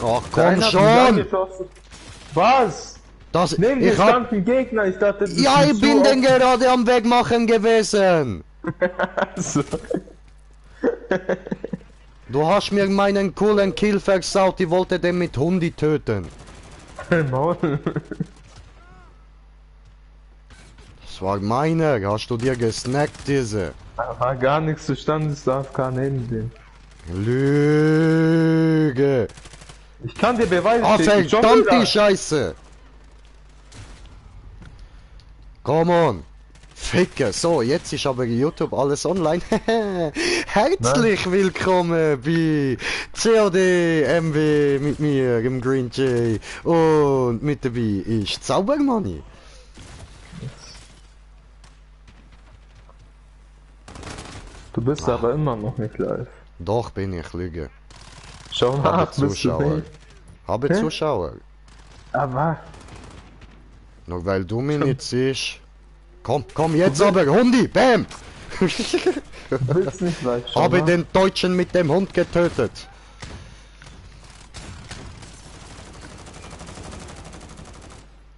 Ach Der komm eine hat mich schon! angeschossen. Was? Das, Neben dir ich hab... stand ein Gegner, ich dachte, das Ja, ist ich bin denn gerade am Wegmachen gewesen! so. Du hast mir meinen coolen Kill versaut, ich wollte den mit Hundi töten. Maul. Das war meiner, hast du dir gesnackt, diese? War gar nichts zustande, ist AFK neben dem. Lüge! Ich kann dir Beweise Ah, schicken, schon verdammt die wieder. Scheiße! Come on! Ficke, so, jetzt ist aber YouTube alles online. Herzlich willkommen bei COD MW mit mir, im Green Jay. Und mit dabei ist Zaubermoney. Du bist aber immer noch nicht live. Doch bin ich, Lüge. Schau Habe nach, bist du Zuschauer. nicht? Habe Hä? Zuschauer. Aber, Nur weil du mich nicht siehst. Komm, komm, jetzt aber, Hundi, bam! du bist nicht live. Schau Habe nach. den Deutschen mit dem Hund getötet.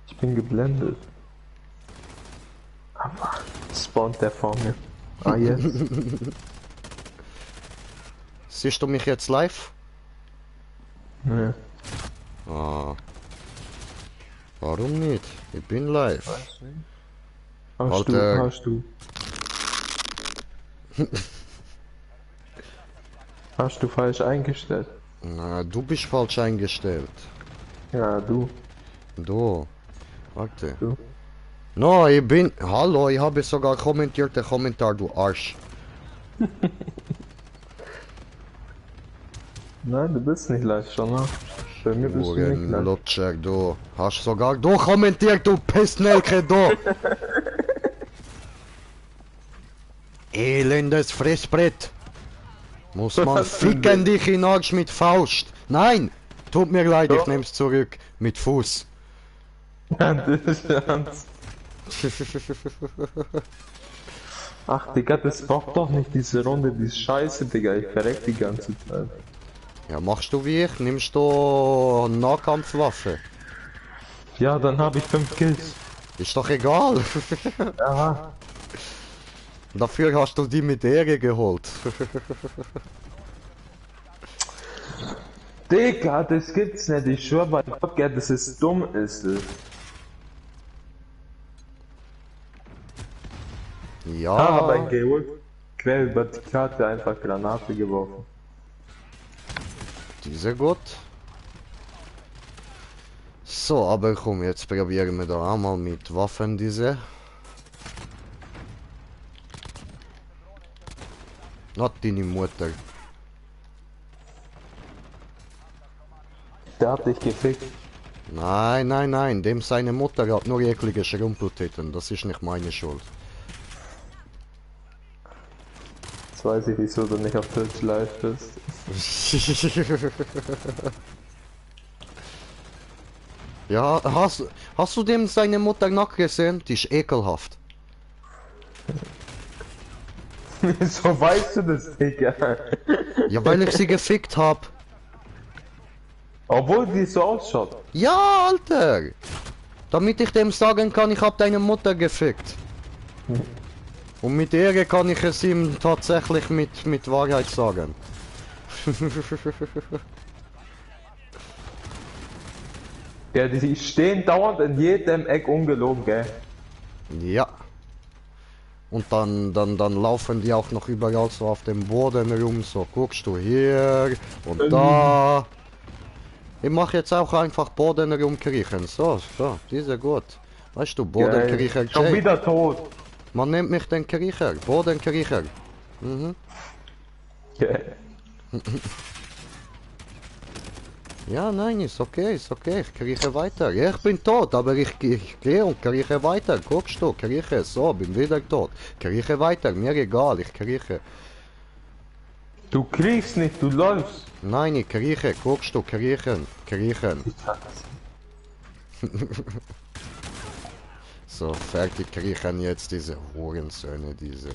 Ich bin geblendet. Aber, spawnt der vor mir. Ah, jetzt. Siehst du mich jetzt live? Nee. Ah. Warum nicht? Ich bin live. Hast Alter. du, hast du. Hast du falsch eingestellt? Na, du bist falsch eingestellt. Ja, du. Du. Warte. Du. No, ich bin... Hallo, ich habe sogar kommentiert, der Kommentar, du Arsch. Nein, du bist nicht live, schon nach. Bei mir bist du nicht Huren live. Lutscher, du. Hast sogar du kommentiert, du Pissnelke, du. Elendes Fressbrett. Muss man Was denn ficken dich in Arsch mit Faust. Nein, tut mir leid, ich Doch. nehm's zurück. Mit Fuß. Ja, das ist ernst. Ach, Digga, das braucht doch nicht diese Runde, die ist scheiße, Digga, ich verreck die ganze Zeit. Ja, machst du wie ich? Nimmst du Nahkampfwaffe? Ja, dann habe ich 5 Kills. Ist doch egal. Ja. Dafür hast du die mit Ehre geholt. Digga, das gibt's nicht, ich schwör bei Gott, gell, das ist dumm, ist es. Ja, Aber ein geholt, quer über die Karte einfach Granate geworfen. diese gut. So, aber komm, jetzt probieren wir da einmal mit Waffen diese. Not deine Mutter. Der hat dich gefickt. Nein, nein, nein, dem seine Mutter hat nur eklige Schrumpeltitten, das ist nicht meine Schuld. Jetzt weiß ich, wieso du nicht auf Twitch live bist. Ja, hast du dem seine Mutter nachgesehen? Die ist ekelhaft. Wieso weißt du das, Digga? Ja, weil ich sie gefickt hab. Obwohl die so ausschaut. Ja, Alter! Damit ich dem sagen kann, ich hab deine Mutter gefickt. Und mit Ehre kann ich es ihm tatsächlich mit Wahrheit sagen. Ja, die stehen dauernd in jedem Eck ungelogen, gell? Ja. Und dann laufen die auch noch überall so auf dem Boden rum, so guckst du hier und da. Ich mache jetzt auch einfach Boden rumkriechen, so, diese gut. Weißt du, Bodenkriecher, Schon Jay. wieder tot. Man nennt mich den Kriecher, Bodenkriecher. Mhm. Okay. Ja, nein, ist okay, ich krieche weiter. Ja, ich bin tot, aber ich gehe und krieche weiter. Guckst du, krieche, so, bin wieder tot. Krieche weiter, mir egal, ich krieche. Du kriegst nicht, du läufst. Nein, ich krieche, guckst du, kriechen. So, fertig kriechen jetzt diese Hurensöhne, diese.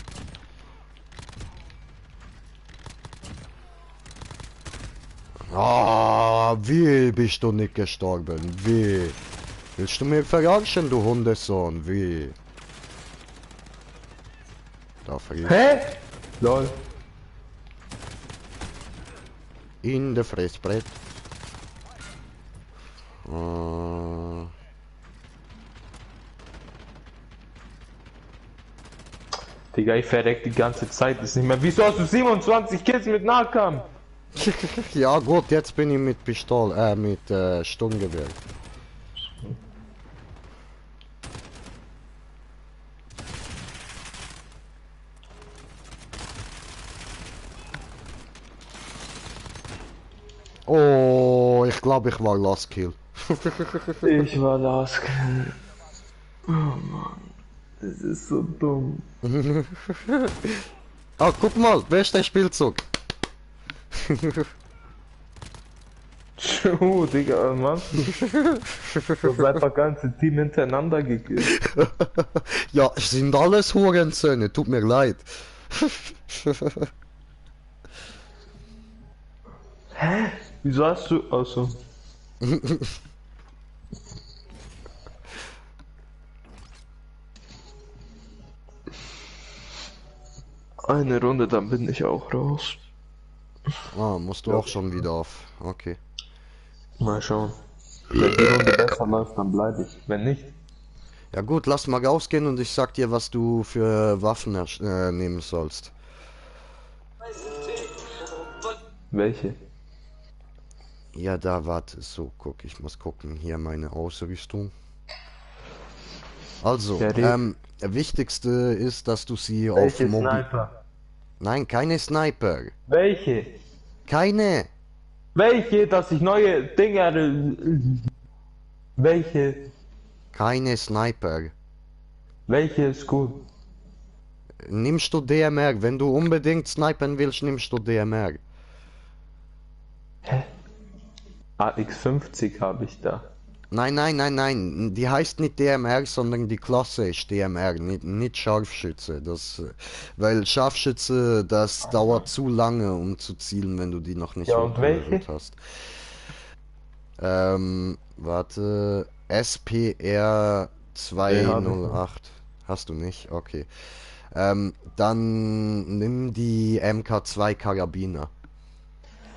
Ah, wie bist du nicht gestorben? Wie? Willst du mich verarschen, du Hundesohn? Wie? Da friert Hä? Lol. in der Fressbrett. Äh, Digga, ich verreck die ganze Zeit, ist nicht mehr. Wieso hast du 27 Kills mit Nahkampf? ja gut, jetzt bin ich mit Pistole, mit Sturmgewehr. Oh, ich glaube, ich war Last Kill. Ich war das. Oh Mann, das ist so dumm. Ah, guck mal, wer ist der Spielzug? Digga, was machst du? Du hast einfach ganze Team hintereinander gekillt. ja, es sind alles Hurensöhne, tut mir leid. Wieso hast du. Also. Eine Runde, dann bin ich auch raus. Ah, musst du auch schon wieder auf. Okay. Mal schauen. Wenn die Runde besser läuft, dann bleibe ich. Wenn nicht. Ja gut, lass mal rausgehen und ich sag dir, was du für Waffen nehmen sollst. Welche? Ja, da, warte. So, guck, ich muss gucken. Hier meine Ausrüstung. Also, Ja, der wichtigste ist, dass du sie auf welche Mobil... Sniper? Nein, keine Sniper. Welche? Keine. Welche, dass ich neue Dinge. Welche? Keine Sniper. Welche ist gut? Nimmst du DMR. Wenn du unbedingt snipern willst, nimmst du DMR. AX50 habe ich da. Nein, nein, nein, nein. Die heißt nicht DMR, sondern die Klasse ist DMR, nicht Scharfschütze. Weil Scharfschütze, das dauert zu lange, um zu zielen, wenn du die noch nicht Ja, und welche? hast. Warte. SPR Nee, hab ich nicht. 208. Hast du nicht? Okay. Dann nimm die MK2 Karabiner.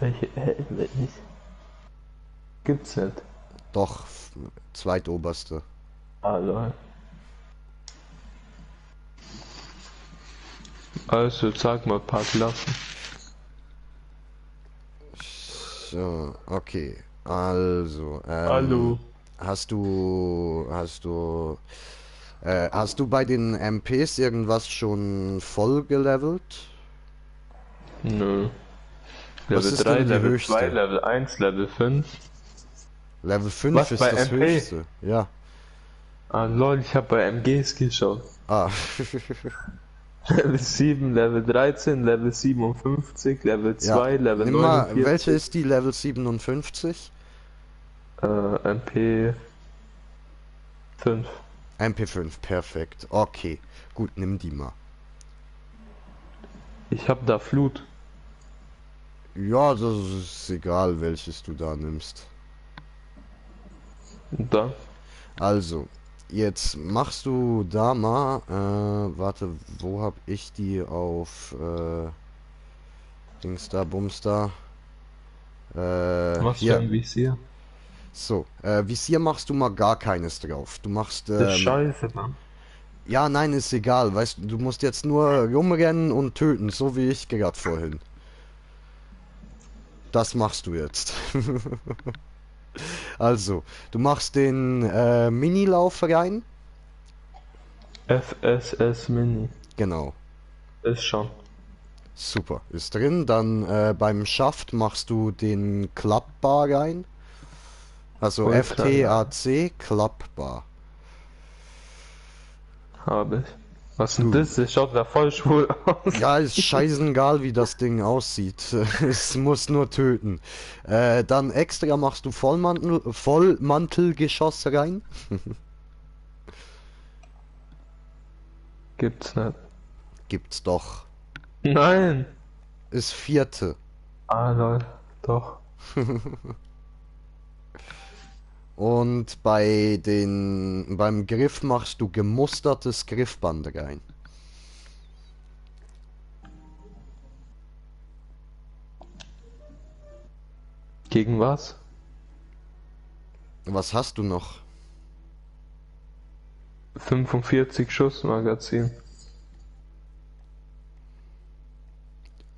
Welche? Welche? Gibt's nicht. Doch, zweitoberste. Also. Also, sag mal ein paar Klassen. So, okay. Also, Hallo. hast du bei den MPs irgendwas schon voll gelevelt? Nö. Was Level ist 3, denn die Level höchste? 2, Level 1, Level 5. Level 5 Was, ist bei das MP? höchste. Ja. Ah lol, ich hab bei MGs geschaut. Ah. Level 7, Level 13, Level 57, Level ja. 2, Level Nimm mal, 49. welche ist die Level 57? MP 5. MP5, perfekt. Okay. Gut, nimm die mal. Ich hab da Flut. Ja, das ist egal, welches du da nimmst. Und dann? Also, jetzt machst du da mal, warte, wo hab ich die auf, Dings da, Bums da, Was für hier, ein Visier? so, Visier machst du mal gar keines drauf, du machst, Das ist scheiße, Mann. ja, nein, ist egal, weißt du, du musst jetzt nur rumrennen und töten, so wie ich gerade vorhin. Das machst du jetzt. Also, du machst den, Minilauf rein, FSS Mini. genau. Ist schon. Super, ist drin. Dann beim Schaft machst du den Klappbar rein. Also Voll klar, FTAC Klappbar. Habe ich. Was denn Gut. das? Das schaut ja voll schwul aus. Ja, ist scheißegal, wie das Ding aussieht. Es muss nur töten. Dann extra machst du Vollmantelgeschoss rein. Gibt's nicht. Gibt's doch. Nein. Ist vierte. Ah, lol. Doch. Und beim Griff machst du gemustertes Griffband rein. Gegen was? Was hast du noch? 45 Schuss Magazin.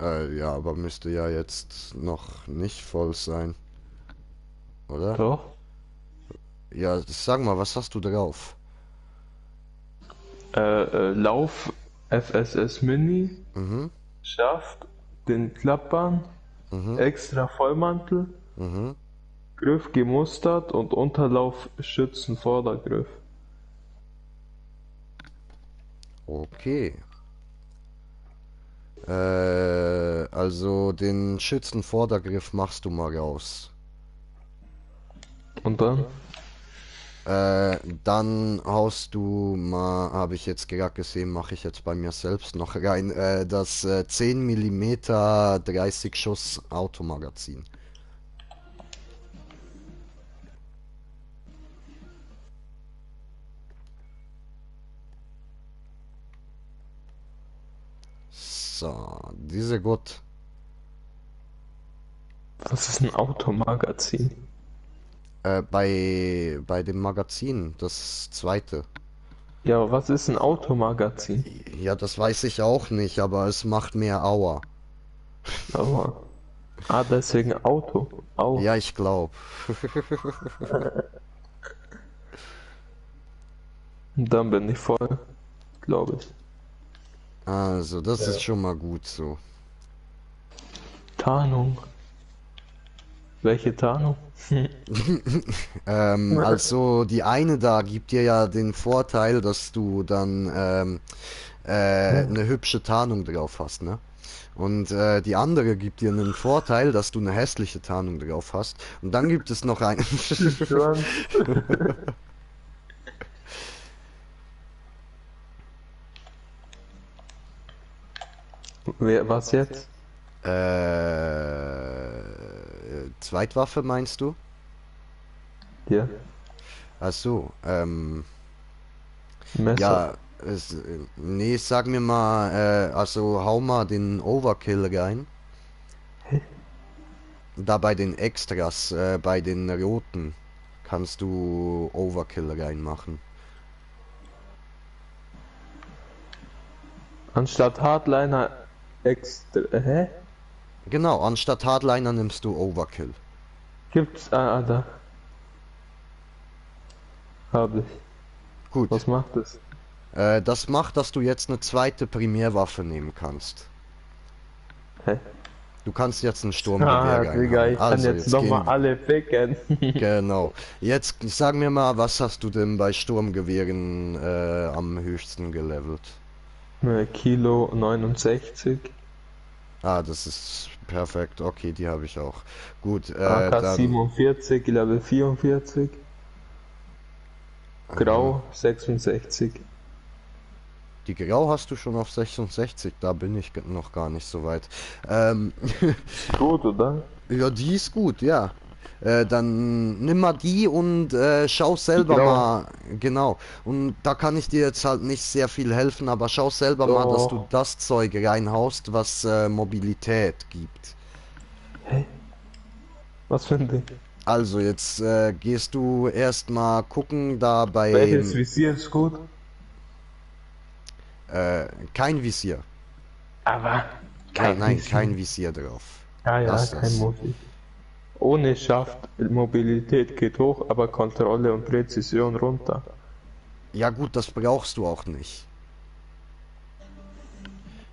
Ja, aber müsste ja jetzt noch nicht voll sein, oder? Doch. Ja, sag mal, was hast du drauf? Lauf FSS Mini, Mhm, Schaft, den Klappbahn, mhm, extra Vollmantel, mhm. Griff gemustert und Unterlauf Schützen Vordergriff. Okay. Also den Schützenvordergriff machst du mal raus. Und dann? Dann haust du mal, habe ich jetzt gerade gesehen, mache ich jetzt bei mir selbst noch rein, das 10 mm 30 Schuss Automagazin. So, diese gut. Was ist ein Automagazin? Bei dem Magazin, das zweite. Ja, aber was ist ein Automagazin? Ja, das weiß ich auch nicht, aber es macht mehr Aua. Aber. Ah, deswegen Auto. Ja, Au. ich glaube. Und dann bin ich voll, glaube ich. Also, das Ja. ist schon mal gut so. Tarnung. Welche Tarnung? Also die eine da gibt dir ja den Vorteil, dass du dann eine hübsche Tarnung drauf hast, ne? Und die andere gibt dir einen Vorteil, dass du eine hässliche Tarnung drauf hast. Und dann gibt es noch einen. Schwanz. Was jetzt? Zweitwaffe meinst du? Ja, Ach so, Messer. ja, nee, sag mir mal, also hau mal den Overkill rein. Da bei den Extras, bei den roten, kannst du Overkill reinmachen. Anstatt Hardliner extra. Hä? Genau, anstatt Hardliner nimmst du Overkill. Gibt's. Ah, da. Hab ich. Gut, Was macht es? das macht, dass du jetzt eine zweite Primärwaffe nehmen kannst. Hä? Du kannst jetzt ein Sturmgewehr Ah, Digga, reinhauen. ich kann Also, jetzt jetzt nochmal gehen. alle ficken. Genau. Jetzt sag mir mal, was hast du denn bei Sturmgewehren am höchsten gelevelt? Kilo 69. Ah, das ist perfekt. Okay, die habe ich auch. Gut, AK dann 47, Level 44. Grau 66. die Grau hast du schon auf 66. Da bin ich noch gar nicht so weit. Ist gut, oder? Ja, die ist gut, ja. Dann nimm mal die und schau Die selber Grau. mal, genau. Und da kann ich dir jetzt halt nicht sehr viel helfen, aber schau selber mal, dass du Doch. das Zeug reinhaust, was Mobilität gibt. Hä? Was für ein Ding? Also jetzt gehst du erstmal gucken, da Welches beim Visier ist gut? kein Visier. Aber Ja, kein nein, kein Visier. Visier drauf. Ja, ja, Lass kein das. Mobil. Ohne Schaft, Mobilität geht hoch, aber Kontrolle und Präzision runter. Ja gut, das brauchst du auch nicht.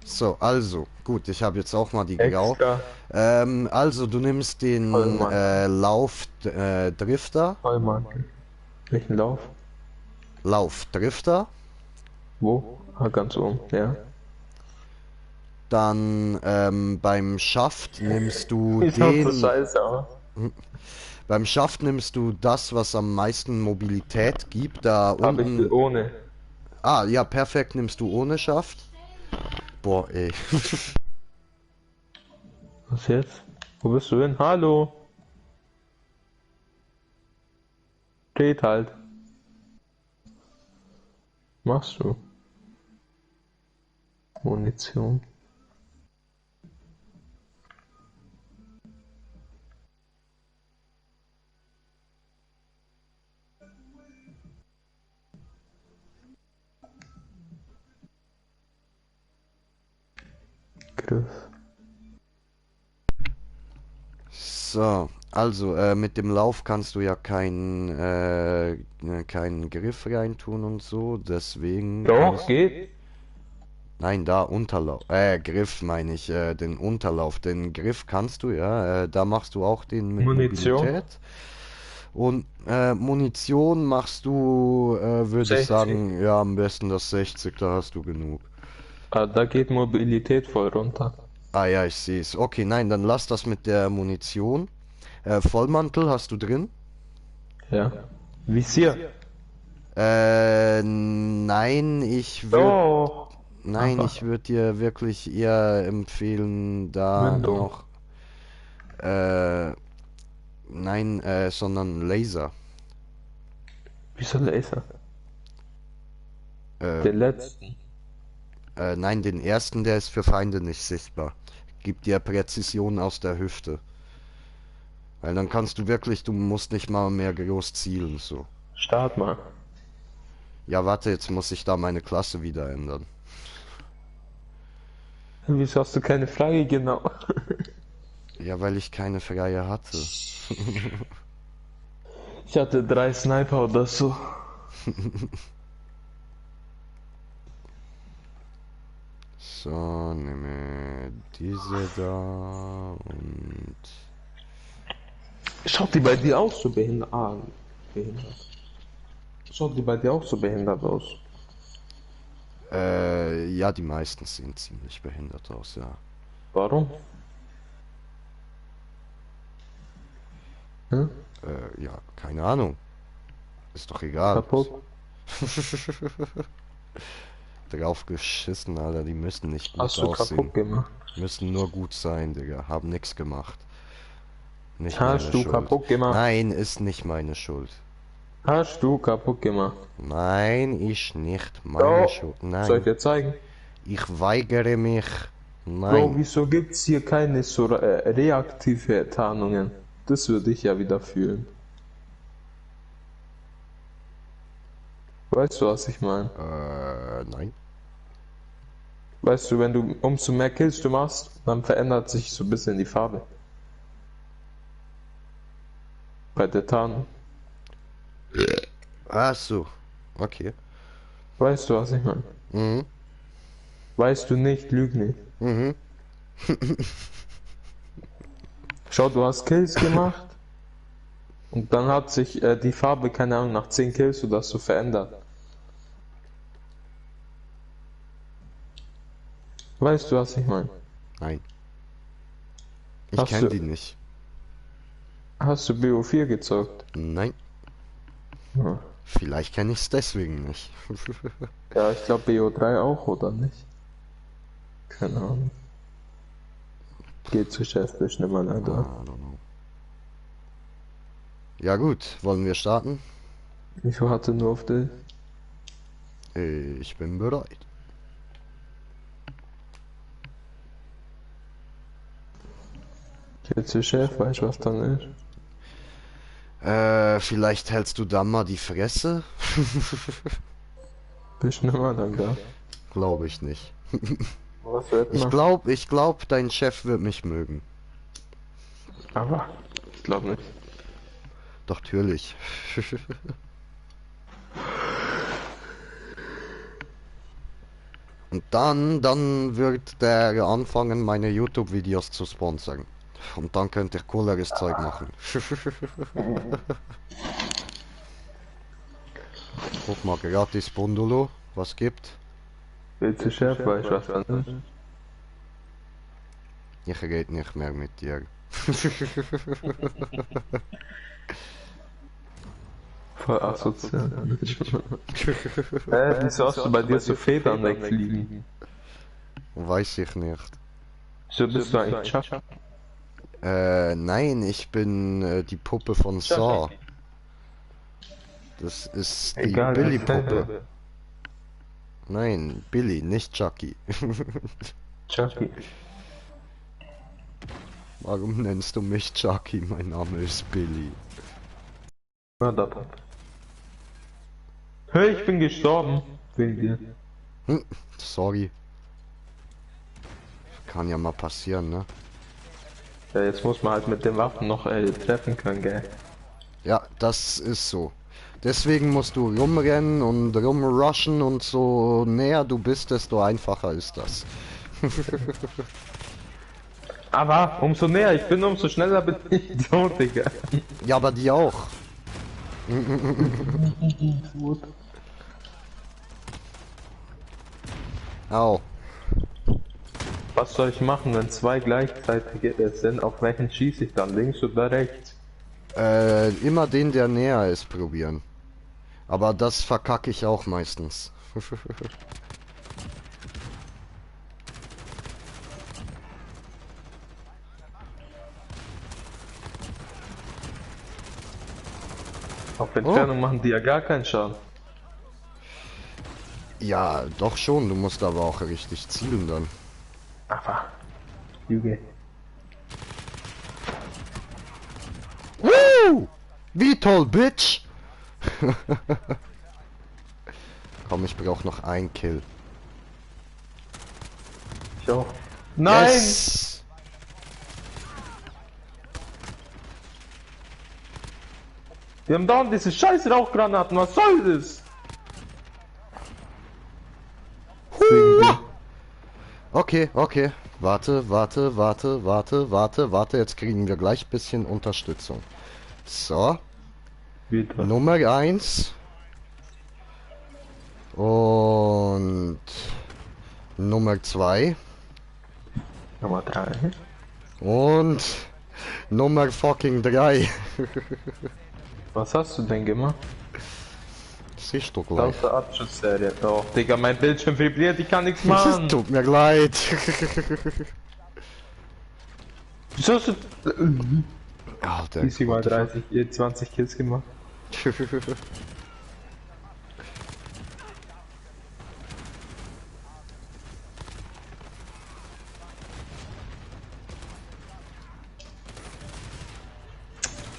So, also, gut, ich habe jetzt auch mal die Grau. Extra Also, du nimmst den Vollmantel. Drifter. Vollmantel. Welchen Lauf? Laufdrifter. Wo? Ah, ganz oben, ja. Dann beim Schaft nimmst du Wie schaut so den. scheiße aus? Beim Schaft nimmst du das, was am meisten Mobilität gibt. Da Hab ich unten. ohne. Ah, ja, perfekt nimmst du ohne Schaft. Boah, ey. Was jetzt? Wo bist du hin? Hallo? Steht halt. Machst du? Munition. Griff. So, also mit dem Lauf kannst du ja keinen Griff reintun und so, deswegen Doch, geht. nein, da Unterlauf, Griff meine ich, den Unterlauf, den Griff kannst du, ja, da machst du auch den mit Munition. Mobilität. Und Munition machst du, würde ich 60. sagen, ja, am besten das 60, da hast du genug. Ah, da geht Mobilität voll runter. Ah ja, ich sehe es. Okay, nein, dann lass das mit der Munition. Vollmantel hast du drin? Ja. Visier. Nein, Doch. nein, Aber ich würde dir wirklich eher empfehlen, da Mündung. noch, äh, nein, sondern Laser. Wieso Laser? Äh, Den letzten. nein, den ersten, der ist für Feinde nicht sichtbar. Gibt dir Präzision aus der Hüfte. Weil dann kannst du wirklich, du musst nicht mal mehr groß zielen, so. Start mal. Ja, warte, jetzt muss ich da meine Klasse wieder ändern. Wieso hast du keine Frage genau? Ja, weil ich keine freie hatte. Ich hatte 3 Sniper oder so. So, nehme diese da und... Schaut die bei dir auch so behindert? Ah, behindert. Schaut die bei dir auch so behindert aus? Ja, die meisten sehen ziemlich behindert aus, ja. Warum? Hm? Ja, keine Ahnung. Ist doch egal. Kaputt? Drauf geschissen, Alter, die müssen nicht gut Hast du aussehen. kaputt gemacht? Müssen nur gut sein, Digga. Haben nix gemacht. Nicht Hast meine du Schuld. kaputt gemacht? Nein, ist nicht meine Schuld. Hast du kaputt gemacht? Nein, ist nicht meine Bro, Schuld. soll ich Nein, dir zeigen? ich weigere mich. Bro, Nein. wieso gibt's hier keine so reaktive Tarnungen? Das würde ich ja wieder fühlen. Weißt du, was ich meine? Nein. Weißt du, wenn du umso mehr Kills du machst, dann verändert sich so ein bisschen die Farbe. Bei der Tarnung. Ach so. Okay. Weißt du, was ich meine? Mhm. Weißt du nicht, lüg nicht. Mhm. Schau, du hast Kills gemacht und dann hat sich die Farbe, keine Ahnung, nach 10 Kills oder so verändert. Weißt du, was ich meine? Nein. Ich Hast kenne du- die nicht. Hast du BO4 gezockt? Nein. Ja, Vielleicht kenne ich es deswegen nicht. ja, ich glaube BO3 auch, oder nicht? Keine Ahnung. Geht zu Chef, bestimmt mal I leider. don't know. Ja gut, wollen wir starten? Ich warte nur auf dich. Ich bin bereit. Geht zu Chef, weißt du, was dann ist? Vielleicht hältst du dann mal die Fresse? Bestimmt mal dann da. Glaube ich nicht. Was wird Ich glaub, dein Chef wird mich mögen. Aber ich glaube nicht. Doch, natürlich. Und dann wird der anfangen, meine YouTube-Videos zu sponsern. Und dann könnt ihr cooleres Zeug machen. Guck mal, gratis Bundolo, was gibt? Geht zu Chef, weißt du, was dann ist? Ich rede nicht mehr mit dir. Voll asozial. Wieso hast du bei dir so Federn wegfliegen? Weiß ich nicht. So bist du eigentlich Chuck? Nein, ich bin die Puppe von Saw. Das ist die Egal, Billy-Puppe. Nein, Billy, nicht Chucky. Chucky. Warum nennst du mich Chucky? Mein Name ist Billy. Mörderpop. Hey, ich bin gestorben. Wegen dir. Sorry. Kann ja mal passieren, ne? Ja, jetzt muss man halt mit den Waffen noch treffen können, gell? Ja, das ist so. Deswegen musst du rumrennen und rumrushen und so näher du bist, desto einfacher ist das. Aber umso näher ich bin, umso schneller bin ich tot, Digga. Ja, aber die auch. Au. Was soll ich machen, wenn zwei gleichzeitig sind? Auf welchen schieße ich dann? Links oder rechts? Immer den, der näher ist, probieren. Aber das verkacke ich auch meistens. Auf Entfernung machen die ja gar keinen Schaden. Ja, doch schon. Du musst aber auch richtig zielen dann. Aber, Lüge. Woo! Wie toll, Bitch! Komm, ich brauche noch ein Kill. Ich auch. Nein! Yes! Wir haben dauernd diese scheiß Rauchgranaten, was soll das? Okay, okay. Warte. Jetzt kriegen wir gleich ein bisschen Unterstützung. So. Wieder. Nummer 1. Und Nummer 2. Nummer 3. Und Nummer fucking 3. Was hast du denn gemacht? Siehst du gleich. Aus der Abschussserie. Doch, Digga, mein Bildschirm vibriert, ich kann nichts Es machen. tut mir leid. Wieso hast du... Ah, der Easy mal 30, 20 Kills gemacht.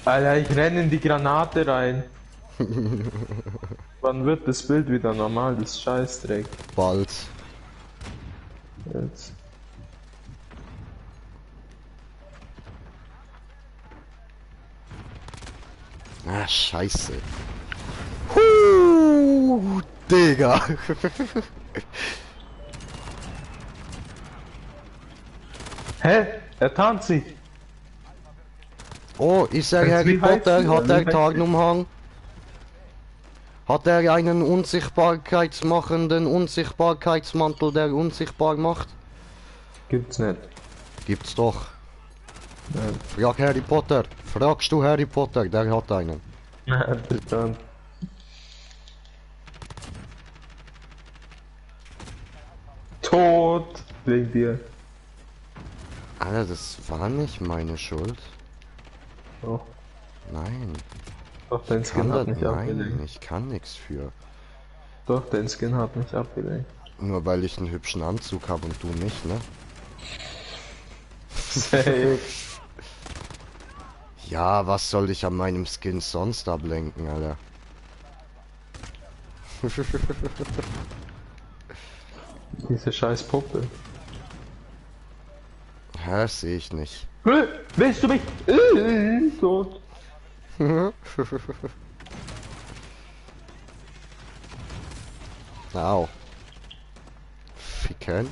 Alter, ich renne in die Granate rein. Wann wird das Bild wieder normal, das Scheißdreck? Bald. Jetzt. Ah, scheiße. Digga. Hä? Er tarnt sich. Oh, ist er Harry Wie heißt Potter? die? Hat Wie er heißt die? Tarnumhang? Hat er einen Unsichtbarkeitsmantel, der unsichtbar macht? Gibt's nicht. Gibt's doch. Nein. Frag Harry Potter. Fragst du Harry Potter, der hat einen. Dann. Tot wegen dir. Alter, das war nicht meine Schuld. Oh. Nein. Doch, dein Skin hat mich Nein, abgelenkt. ich kann nichts für. Doch, dein Skin hat mich abgelenkt. Nur weil ich einen hübschen Anzug habe und du nicht, ne? Safe. Ja, was soll ich an meinem Skin sonst ablenken, Alter? Diese scheiß Puppe. Hä, sehe ich nicht. Willst du mich? Tot. Au. Ficken.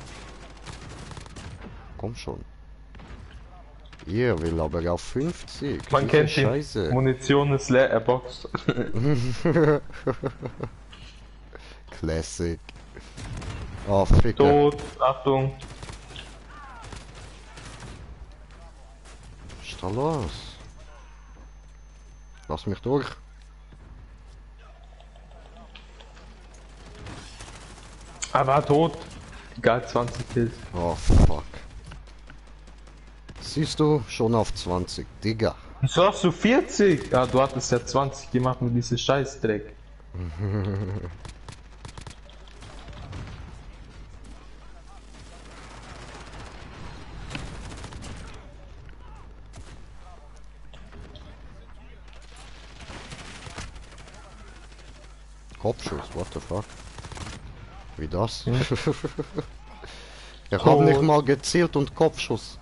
Komm schon. Ihr will aber auf 50. Man Diese kennt die Scheiße. Munition ist leer, er boxt. Classic. Oh, Ficker. Tot, Achtung. Was ist da los? Lass mich durch. Er war tot. Egal, 20 Kills. Oh, fuck. Siehst du, schon auf 20, Digga. Wieso hast du 40? Ja, du hattest ja 20 gemacht mit diesem Scheißdreck. Kopfschuss, what the fuck? Wie das? Hm. Ich hab nicht mal gezielt und Kopfschuss.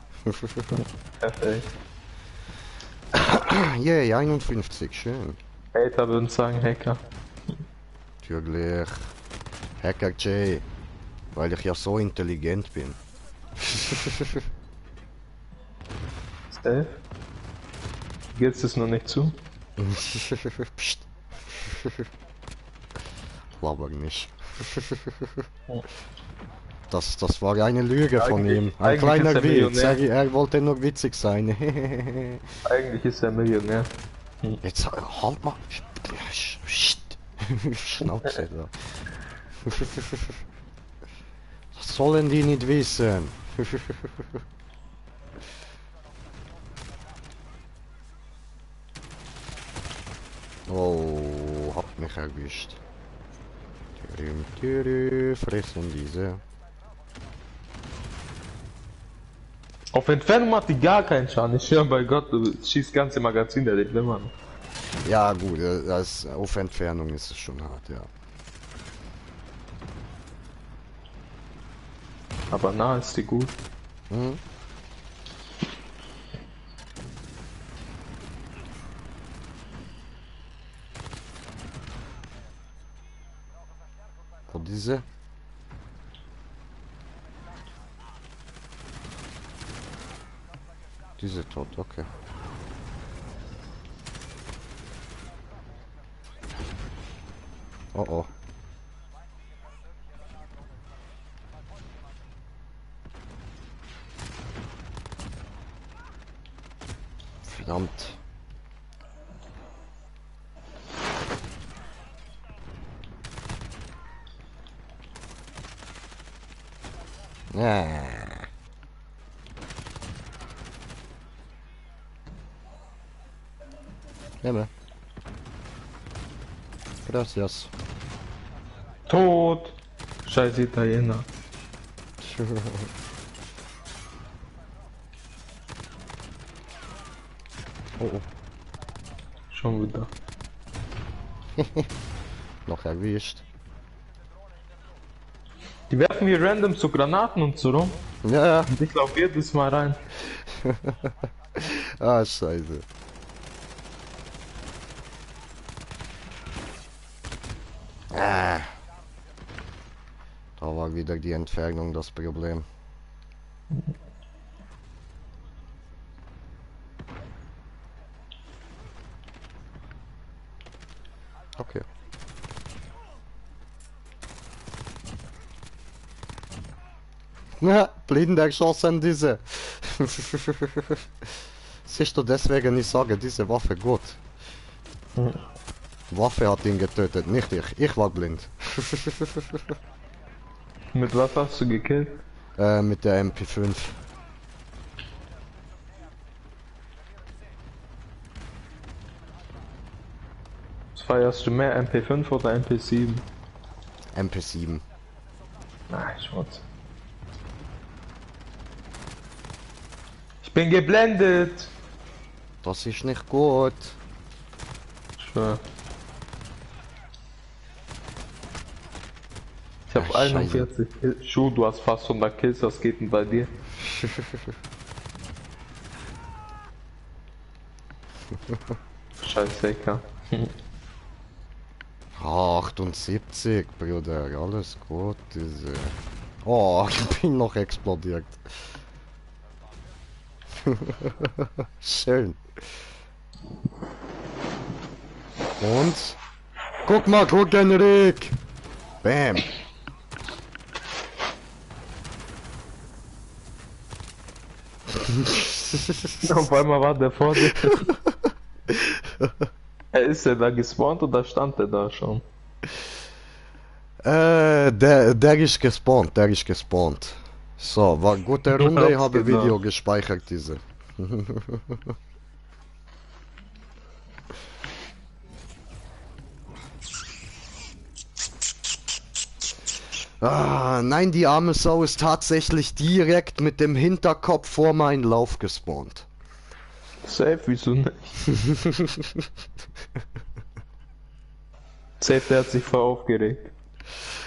Perfekt. Yay, 51, schön. Hater würden sagen Hacker. Natürlich. Hacker J. Weil ich ja so intelligent bin. Safe. Gibt's es noch nicht zu? Psst. Laber nicht. Das war eine Lüge von ihm. Ein Eigentlich kleiner ist er Witz. Millionär. Er wollte nur witzig sein. Eigentlich ist er Millionär. Jetzt halt mal. Schnauze da. Das sollen die nicht wissen. Oh, hat mich erwischt. Fressen diese. Auf Entfernung macht die gar keinen Schaden. Ich schwör bei Gott, du schießt ganze Magazin, der lebt immer noch. Ja gut, auf Entfernung ist es schon hart, ja. Aber nah ist die gut. Mhm. Wo diese? Diese tot, okay. Oh oh. Verdammt. Ja. Nehme. Gracias. Tot! Scheiß Italiener. Oh oh. Schon wieder. Noch erwischt. Die werfen hier random so Granaten und so rum. Ja, ja. Und ich lauf jedes Mal rein. Ah, scheiße. Ah. Da war wieder die Entfernung das Problem. Okay. Na, blind erschossen diese. Siehst du, deswegen ich sage, diese Waffe gut. Waffe hat ihn getötet, nicht ich. Ich war blind. Mit was hast du gekillt? Mit der MP5. Was feierst du mehr, MP5 oder MP7? MP7. Nein, Schmutz. Ich bin geblendet! Das ist nicht gut. Ich schwör. Ich hab Ach, 41 Kills. Schuh, du hast fast 100 Kills, was geht denn bei dir? Scheiß Hacker. 78, Bruder, alles gut. Diese. Oh, ich bin noch explodiert. Schön. Und? Guck mal, guck, Henrik! Bam! Auf einmal war der vor dir. Ist er da gespawnt oder stand er da schon? Der ist gespawnt, der ist gespawnt. So, war gute Runde, ich habe Genau. Video gespeichert, diese. Ah, nein, die arme Sau ist tatsächlich direkt mit dem Hinterkopf vor meinen Lauf gespawnt. Safe, wieso nicht? Safe, der hat sich voll aufgeregt.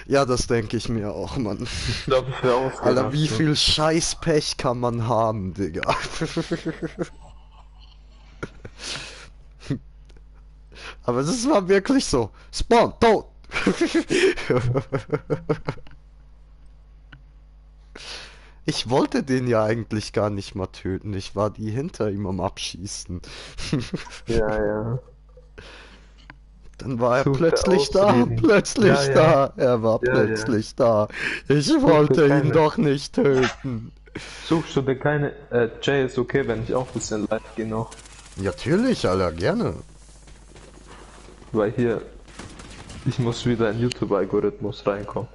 Ja, das denke ich mir auch, Mann. Ich glaube, ich wäre ausgerastet. Alter, wie viel Scheißpech kann man haben, Digga? Aber es war wirklich so. Spawn, tot! Ich wollte den ja eigentlich gar nicht mal töten. Ich war die hinter ihm am Abschießen. Ja, ja. Dann war er Suchte plötzlich da, Ausreden. plötzlich Ja, ja. da. Er war Ja, ja. plötzlich da. Ich wollte ihn keine. doch nicht töten. Suchst du dir keine. Jay, ist okay, wenn ich auch ein bisschen live gehe noch. Natürlich, Alter, gerne. Weil hier. Ich muss wieder in YouTube-Algorithmus reinkommen.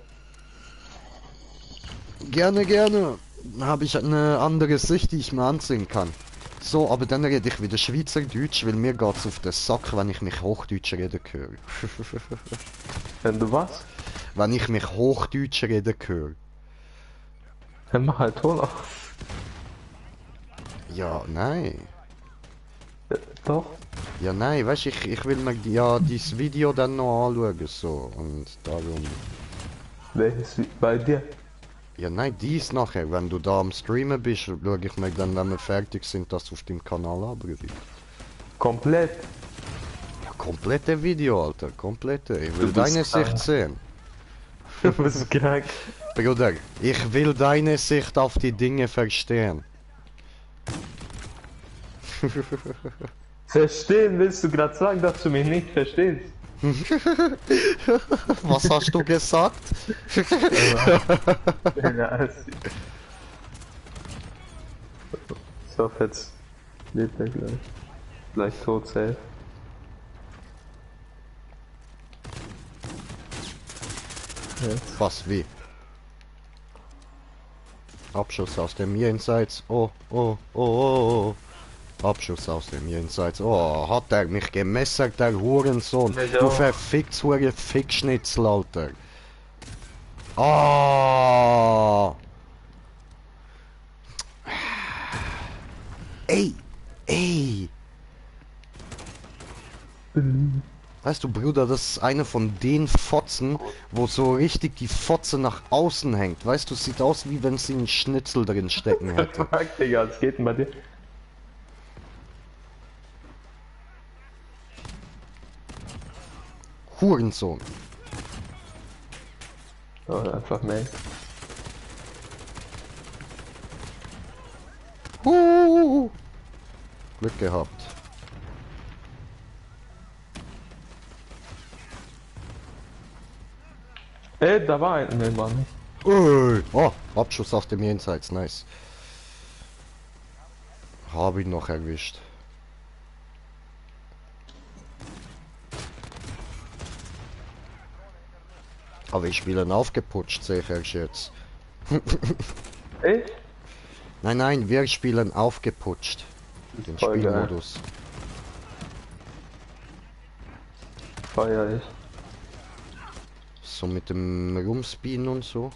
Gerne, gerne. Dann habe ich eine andere Sicht, die ich mir ansehen kann. So, aber dann rede ich wieder Schweizerdeutsch, weil mir geht's auf den Sack, wenn ich mich Hochdeutsch reden höre. Wenn du was? Wenn ich mich Hochdeutsch reden höre. Dann mach halt Ton auf. Ja, nein. Doch. Ja, nein, weißt du, ich will mir ja dieses Video dann noch anschauen, so, und darum... Welches bei dir? Ja, nein, dies nachher, wenn du da am Streamen bist, schaue ich mir dann, wenn wir fertig sind, das auf dem Kanal abgeht. Komplett. Ja, komplette Video, Alter, komplette. Ich will Du bist deine krank. Sicht sehen. Du bist krank. Bruder, ich will deine Sicht auf die Dinge verstehen. Verstehen willst du gerade sagen, dass du mich nicht verstehst? Was hast du gesagt? Ja, also. Ich hoffe, jetzt lebt er gleich. Gleich tot, safe. Was, wie? Abschuss aus dem Jenseits. Oh, oh, oh, oh, oh. Abschuss aus dem Jenseits. Oh, hat er mich gemessert, der Hurensohn. Mich Du auch. verfickt hure Fickschnitzel, Alter. Ah. Ey, ey. Weißt du, Bruder, das ist eine von den Fotzen, wo so richtig die Fotze nach außen hängt. Weißt du, sieht aus, wie wenn sie einen Schnitzel drin stecken hätte. Fuck, Digga, was geht denn bei dir? Hurensohn. Oh, einfach mehr. Glück gehabt. Ey, da war ein Mann. Oh, Abschuss auf dem Jenseits, nice. Hab ihn noch erwischt. Aber ich spiele aufgeputscht, sehe ich erst jetzt. Ey? Nein, nein, wir spielen aufgeputscht. Den Voll geil. Spielmodus. Feier ich. So mit dem Rumspielen und so.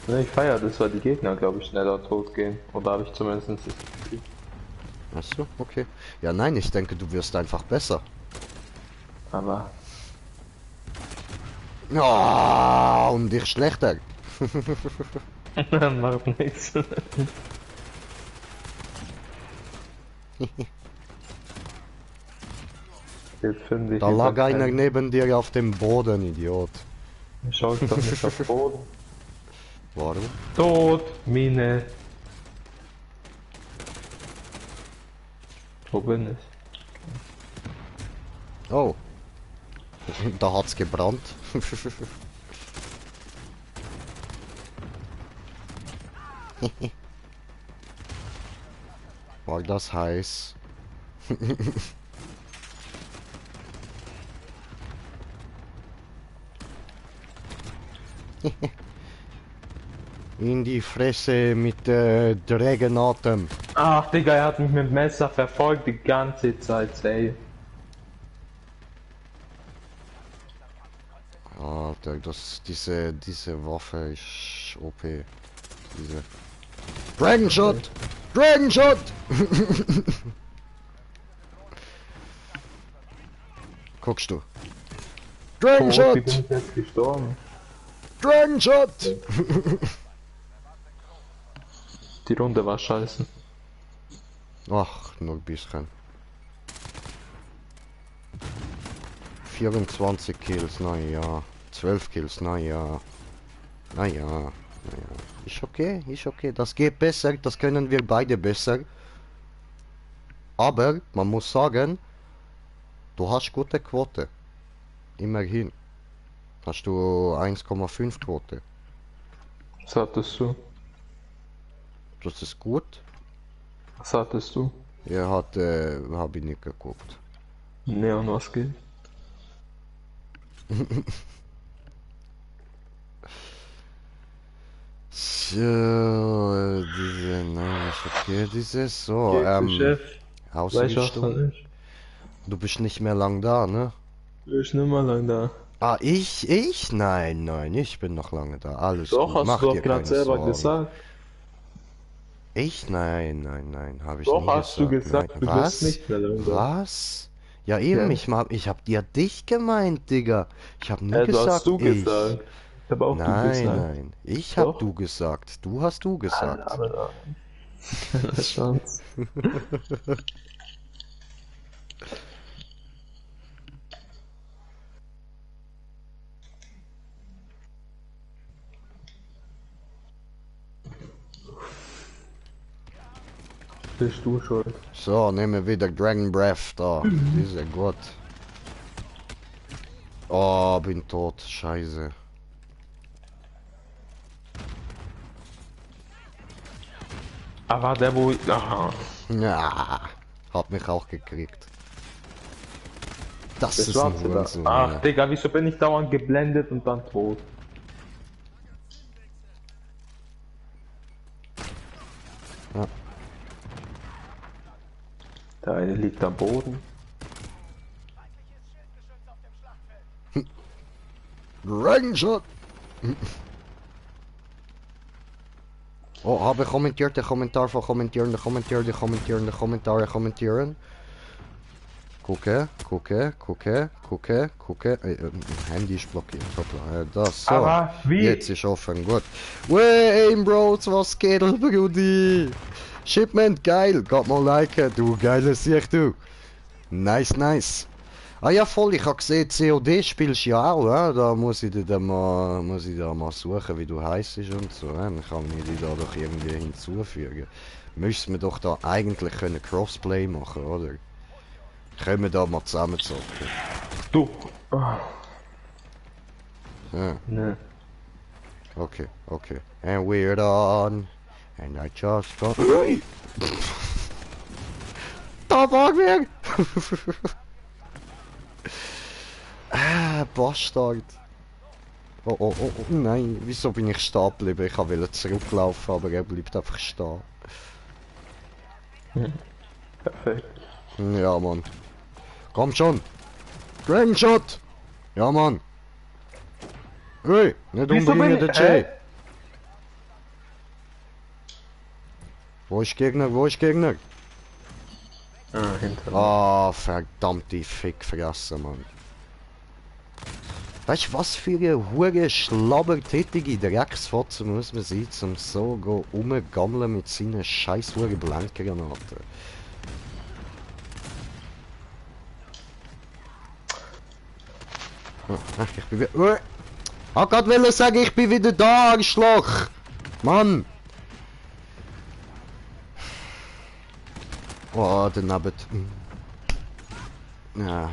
Ne, ich feier das, weil die Gegner, glaube ich, schneller tot gehen. Oder habe ich zumindest das Gefühl. Achso, okay. Ja, nein, ich denke, du wirst einfach besser. Aber. Ah, und ich schlechter. Macht nichts. Jetzt finde ich. Da lag einer neben dir auf dem Boden, Idiot. Schau ich doch nicht auf den Boden. Warum? Tot, Mine. Wo bin ich? Oh. Da hat's gebrannt. War das heiß? In die Fresse mit Drägenatem. Ach, Digga, er hat mich mit dem Messer verfolgt die ganze Zeit, ey. Alter, Alter. Diese Waffe ist OP. Diese... Dragon Shot! Dragon Shot! Guckst du? Dragon Wie Shot! bin ich jetzt gestorben? Dragon Shot! Die Runde war scheiße. Ach, nur ein bisschen. 24 Kills, naja. 12 Kills, naja. Naja. Ist okay, ist okay. Das geht besser, das können wir beide besser. Aber man muss sagen, du hast gute Quote. Immerhin. Hast du 1,5 Quote. Was hattest du? Das ist gut. Was hattest du? Er hat, habe ich nicht geguckt. Neon, was geht? So, diese, nein, ist okay, diese, so, Chef. Ausrichtung. nicht. Du bist nicht mehr lang da, ne? Ich nicht mal lang da. Ah, ich? Nein, ich bin noch lange da. Alles Doch, gut, hast mach du dir doch gerade keine selber Sorgen. gesagt. Ich? Nein, habe ich Doch, nie hast du gesagt, Nein. du Was? bist nicht mehr lang da. Was? Ja eben, Ja. ich hab dir dich gemeint, Digga. Ich hab nie Also gesagt, hast du ich. gesagt. Ich habe auch du gesagt. Nein, ich hab Doch. du gesagt. Du hast du gesagt. Aber keine Chance. Bist du schuld. So, nehmen wir wieder Dragon Breath da. Dieser Gott. Oh, bin tot. Scheiße. Aber der wo... Aha. Ja, hat mich auch gekriegt. Das Das ist ein schwarze da. Hurensohn. Ach, Ja. Digga, wieso bin ich dauernd geblendet und dann tot? Ja. Der eine liegt am Boden. Dragon Shot! Oh, habe kommentiert, de Kommentar van kommenteren. Gucken. Handy ist blockiert. Hoppla, das, so. Aber wie? Jetzt ist offen, gut. Wey, Bros, was geht, Brudi? Shipment, geil. Geht mal liken, du geiles Sicht, du. Nice. Ah ja, voll, ich habe gesehen, COD spielst du ja auch, da muss ich da mal suchen, wie du heisst und so, dann kann ich die da doch irgendwie hinzufügen. Müssen wir doch da eigentlich können Crossplay machen, oder? Können wir da mal zusammen zocken? Du. Ah, Ja, ne. okay. And we're on, and I just got... Da war wir! Bastard. Oh, nein, wieso bin ich stehen geblieben? Ich wollte zurücklaufen, aber er bleibt einfach stehen. Perfekt. Ja, Mann. Komm schon! Dragon Shot! Ja, Mann! Hey, nicht Wieso umbringen, bin der ich- Jay! Wo ist Gegner? Ah, hinter mir. Ah, verdammte Fickfresse, Mann. Weißt du, was für eine hure schlabbertätige Drecksfotze muss man sein, um so rumgammeln mit seinen scheiß hure Blendgranaten? Ach, ich bin wieder... Ich wollte sagen, ich bin wieder da, Arschloch! Mann! Oh, daneben. Ja.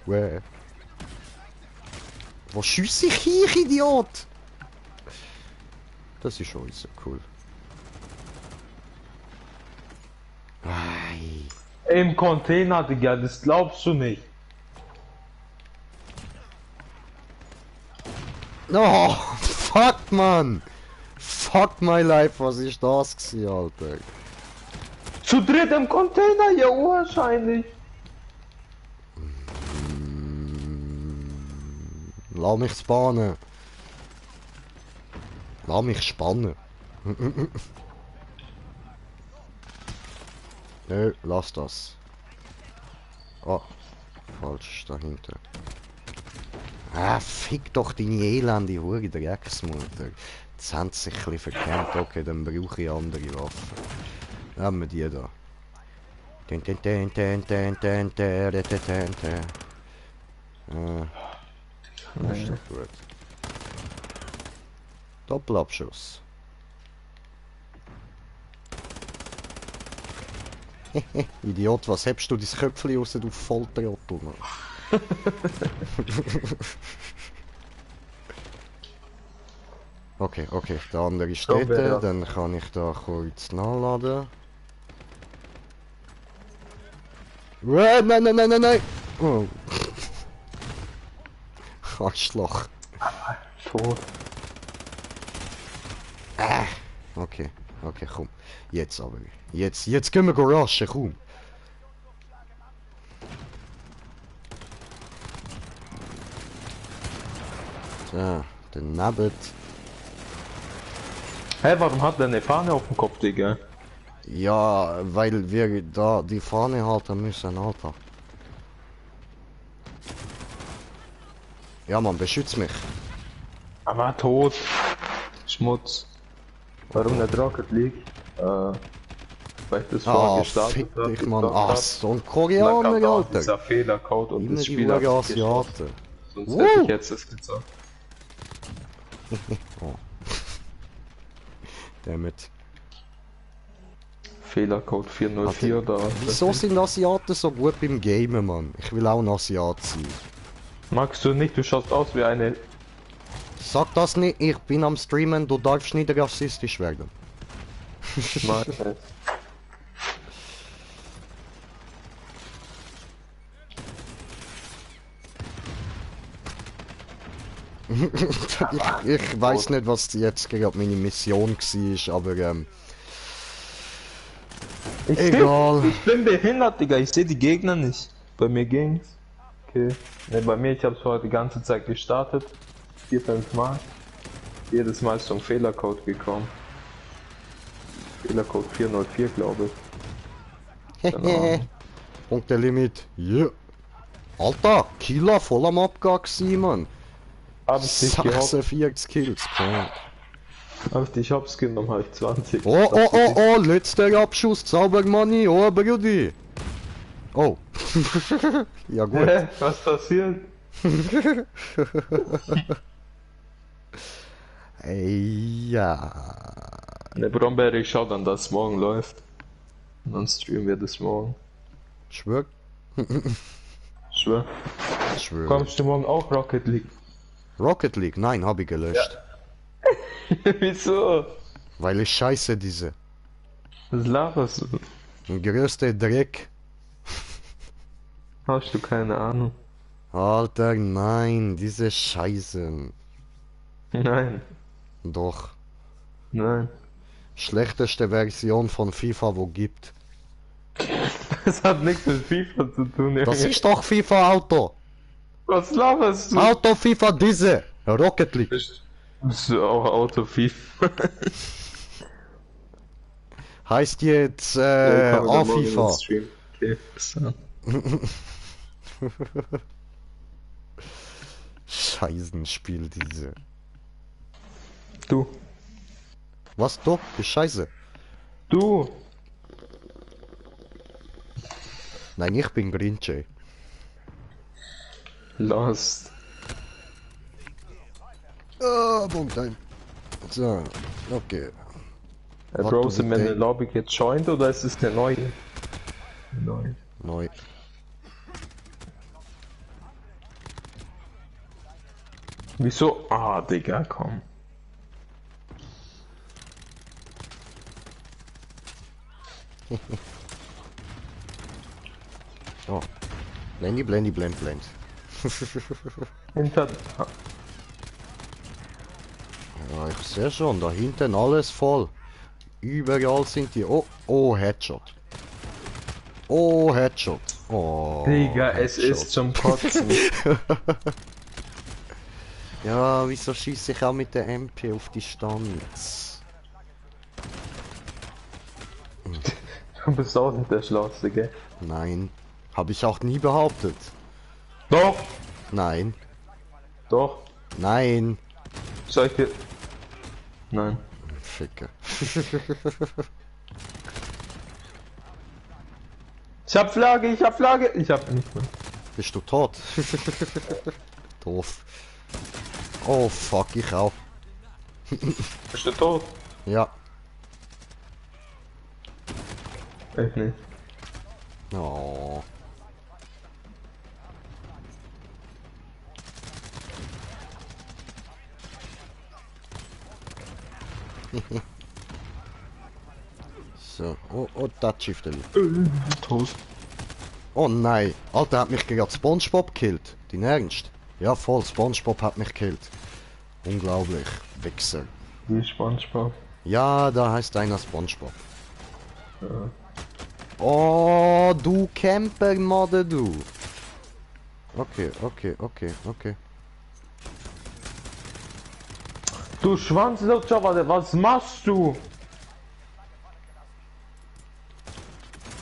Where? Wo schieße ich hier, Idiot? Das ist schon so cool. Ei. Im Container, Digga, das glaubst du nicht. Oh, fuck, man! Fuck my life, was ist das gewesen, Alter? Zu dritt im Container, ja, wahrscheinlich. Lass mich spannen. Lass mich spannen. Nö, lass das. Oh, falsch dahinter. Ah, fick doch deine elende Hure Drecksmutter. Jetzt haben sie sich ein bisschen verkennt. Okay, dann brauche ich andere Waffen. Nehmen wir die da. Das ist doch gut. Doppelabschuss. Idiot, was hebst du dein Köpfchen raus, du Volltrottel? Okay, okay, der andere steht da, dann kann ich da kurz nachladen. Nein, nein, nein, nein, nein! Oh. Arschloch. Tot. Okay, okay, komm. Jetzt aber. Jetzt gehen wir raschen, komm. So, daneben. Hä, warum hat der eine Fahne auf dem Kopf, Digga? Ja, weil wir da die Fahne halten müssen, Alter. Ja, Mann, beschütz mich. Aber tot. Schmutz. Warum nicht Rocket League? Weil ich das vorher gestartet fick habe. dich, Mann. Ah, so ein Koreaner, Alter. Dieser Fehlercode und Immer das die Spiel hat Hure sich geschossen. Asiaten. Sonst hätte ich jetzt das gesagt. Oh. Damit. Fehlercode 404 da. Wieso sind Asiaten so gut beim Gamen, Mann? Ich will auch ein Asiat sein. Magst du nicht? Du schaust aus wie eine... Sag das nicht, ich bin am Streamen, du darfst nicht rassistisch werden. Mag es. ich weiß nicht, was jetzt gerade meine Mission war, aber egal. Ich bin behindert, Digga. Ich sehe die Gegner nicht. Bei mir ging's. Okay. Ne, bei mir, ich hab's vorher die ganze Zeit gestartet. 4, 5 Mal. Jedes Mal ist zum Fehlercode gekommen. Fehlercode 404, glaube ich. Genau. Punktelimit. Yeah. Alter, Killer voll am Abgang gewesen, Mann. Hab ich dich gehofft. 46 Kills, Punkt. Hab ich dich hops genommen, hab ich 20. Oh, oh, oh, oh, letzter Abschuss, Zaubermanni, oh, Brudi. Oh. Ja, gut. Hä? Was passiert? Ey, ja. Ne, Brombeere, ich schau dann, dass es morgen läuft. Und dann streamen wir das morgen. Schwör? Schwör. Schwör. Kommst du morgen auch Rocket League? Rocket League? Nein, hab ich gelöscht. Wieso? Weil ich scheiße diese. Was laberst du? Der größte Dreck. Hast du keine Ahnung? Alter, nein, diese Scheiße. Nein, Doch. nein. Schlechteste Version von FIFA, wo gibt. Das hat nichts mit FIFA zu tun, Junge. Das ist doch FIFA Auto. Was laberst du? Auto FIFA diese. Rocket League. Bist du auch Auto FIFA? Heißt jetzt Ja, komm, dann morgen A-FIFA. ins Stream. Okay, bis dann. Scheißenspiel diese. Du. Was doch? Die Scheiße. Du. Nein, ich bin Grinche. Lost. Ah, Punkt ein. So, okay. Herr What Bro, do sind we wir eine think? Lobby jetzt joined oder ist es eine neue? Neu. Neu. Wieso? Ah, Digga, komm. Oh. Blendy, blendy, blend, blend. Hinter. Ja, ich sehe schon, da hinten alles voll. Überall sind die. Oh, oh, Headshot. Oh, Headshot. Oh. Digga, es Headshot. ist zum Kotzen. Ja, wieso schieße ich auch mit der MP auf Distanz? Du bist auch nicht der Schlauste, gell? Nein. Habe ich auch nie behauptet. Doch! Nein. Doch! Nein. Soll ich dir... Nein. Ficke. Ich hab Flagge, ich hab Flagge! Ich hab nicht mehr. Bist du tot? Doof. Oh fuck, ich auch. Bist du tot? Ja. Echt nicht. Oh. So, oh, das Schiff. Tot. Oh nein, Alter, hat mich gerade SpongeBob gekillt. Dein Ernst? Ja voll, SpongeBob hat mich gekillt. Unglaublich, Wichser. Wie SpongeBob. Ja, da heißt einer SpongeBob. Ja. Oh, du Camper-Modde, du. Okay. Du Schwanzlutscher, was machst du?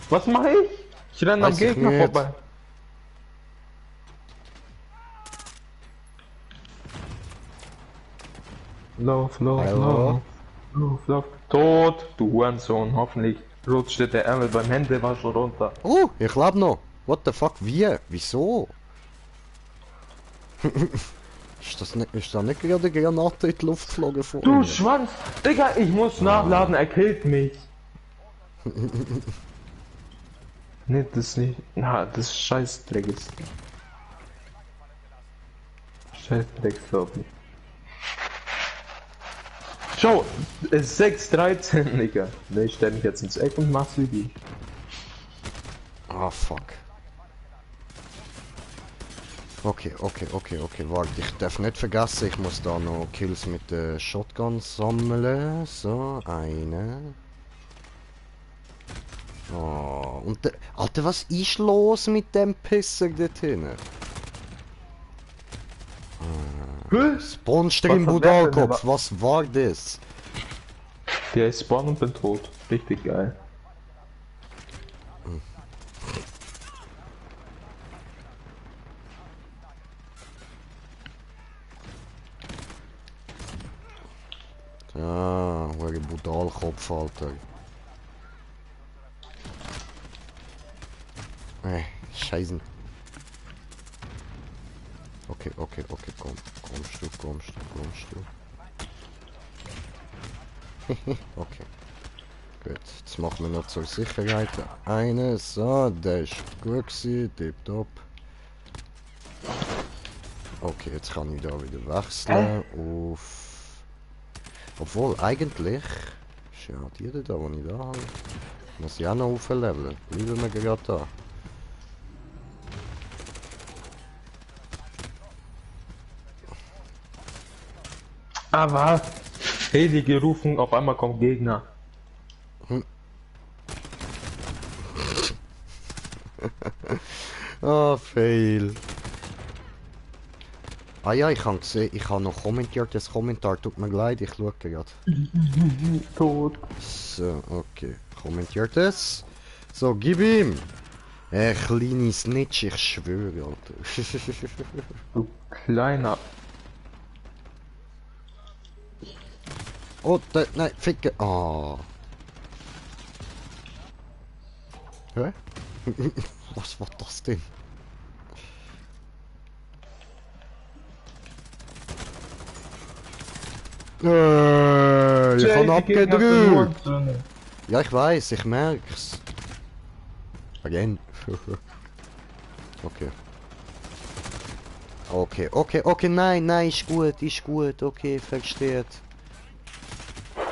Was mache ich? Ich renne am Weiß ich Gegner nicht. vorbei. Lauf. Hallo? Lauf. Tot, du Hurensohn. Hoffentlich rutscht dir der Ärmel beim Händewaschen runter. Ich lebe noch. What the fuck, wie? Wieso? Ist da nicht gerade eine Granate in die Luft geflogen von Du innen? Schwanz! Digga, ich muss nachladen, er killt mich. Nee, das nicht. Na, das Scheißdreck ist. Scheißdreck, Lobby. Schau, es ist 6:13, Digga. Ne, ich stell mich jetzt ins Eck und mach's wie die. Ah, fuck. Okay, warte, ich darf nicht vergessen, ich muss da noch Kills mit der Shotgun sammeln. So, eine. Oh, und der... Alter, was ist los mit dem Pisser dort hinten? Sponge im Was Budalkopf, was war das? Der ist spawn und bin tot. Richtig geil. Ja, hohe Budalkopf, Alter. Scheißen. Okay, komm. Kommst du. Okay. Gut, jetzt machen wir noch zur Sicherheit eine. So, der ist gut gewesen, tipptopp. Okay, jetzt kann ich da wieder wechseln auf... Obwohl, eigentlich... Ist ja die da, die ich da habe. Muss ich auch noch aufleveln. Bleiben wir gerade da. Aber Heli gerufen, auf einmal kommt Gegner. Ah, fail. Ah ja, ich habe gesehen, ich habe noch kommentiert, das Kommentar tut mir leid, ich schaue gerade. Tot. So, okay. Kommentiert es. So, gib ihm! Kleine Snitch, ich schwöre, Alter. Du kleiner. Oh, nein, ficke. Ah. Hä? Was war das denn? Ich habe abgedrückt. Ja, ich weiß, ich merk's. Again. Okay, nein, ist gut, okay, versteht.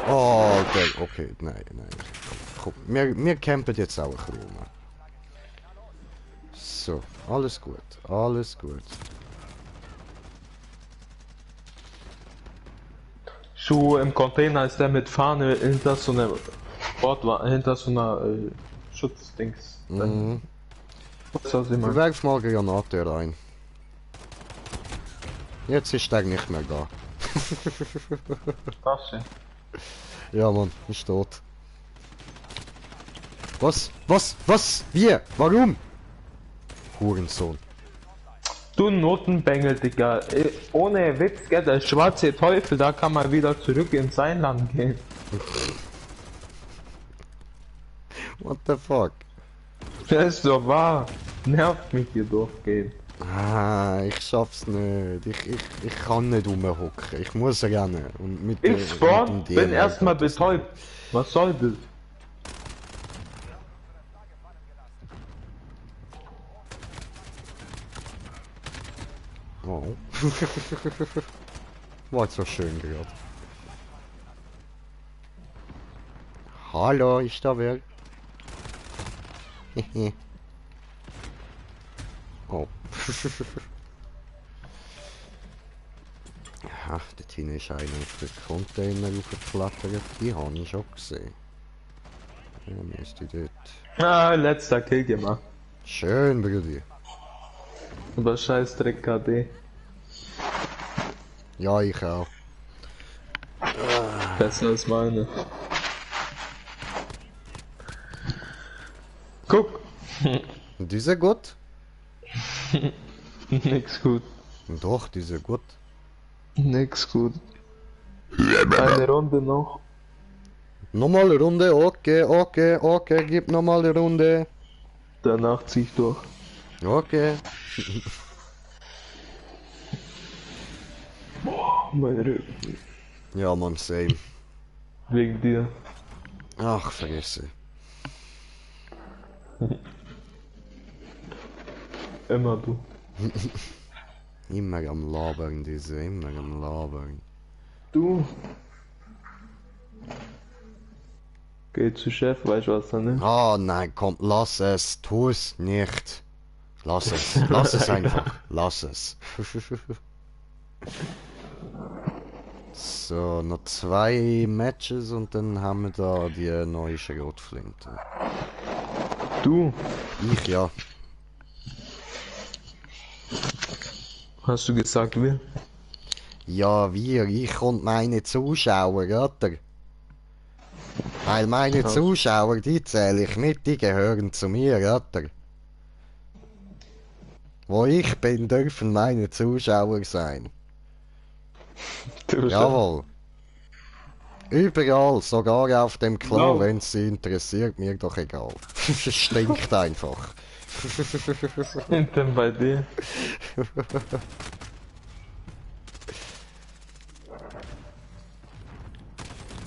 Oh, okay, nein. Komm, wir campen jetzt auch ein bisschen rum. So, alles gut. Schuh im Container ist der mit Fahne hinter so einer hinter so einer Schutzdings. Mhm. Was soll sie mal? Werf mal Granate rein. Jetzt ist der nicht mehr da. Ach schön. Ja, Mann, ist tot. Was? Was? Was? Wir? Warum? Hurensohn. Du Notenbengel, Digga. Ohne Witz, gell, der schwarze Teufel, da kann man wieder zurück in sein Land gehen. What the fuck? Das ist doch wahr. Nervt mich hier durchgehen. Ah, ich schaff's nicht. Ich kann nicht rumhocken. Ich muss rennen. Und mit Ich spawn, mit dem bin DM erstmal geht das betäubt. Was soll das? nicht. Wow. War so schön gerade. Hallo, ist da wer? Oh. Ach, dort hinten ist einer auf den Container aufgeflattert. Die habe ich schon gesehen. Ja, müsste dort. Ah, letzter Kill gemacht. Schön, Brudi. Aber scheiß Dreck KD. Ja, ich auch. Besser als meine. Guck. Diese gut? Nix gut. Doch, diese gut. Nix gut. Eine Runde noch. Nochmal eine Runde, okay, okay, okay, gib nochmal eine Runde. Danach zieh ich durch. Okay. Mein Rücken. Ja, Mann, same. Wegen dir. Ach, vergesse. Immer du. Immer am Labern, diese, immer am Labern. Du. Geh zu Chef, weißt du was, ne? Ah, nein, komm, lass es, tu es nicht. Lass es einfach, lass es. So, noch 2 Matches und dann haben wir da die neue Schrotflinte. Du. Ich ja. Hast du gesagt, wir? Ja, ich und meine Zuschauer, oder? Weil meine Zuschauer, die zähle ich mit, die gehören zu mir, oder? Wo ich bin, dürfen meine Zuschauer sein. Jawohl. Überall, sogar auf dem Klo, No. wenn es sie interessiert, mir doch egal. Es stinkt einfach. Hinten bei dir.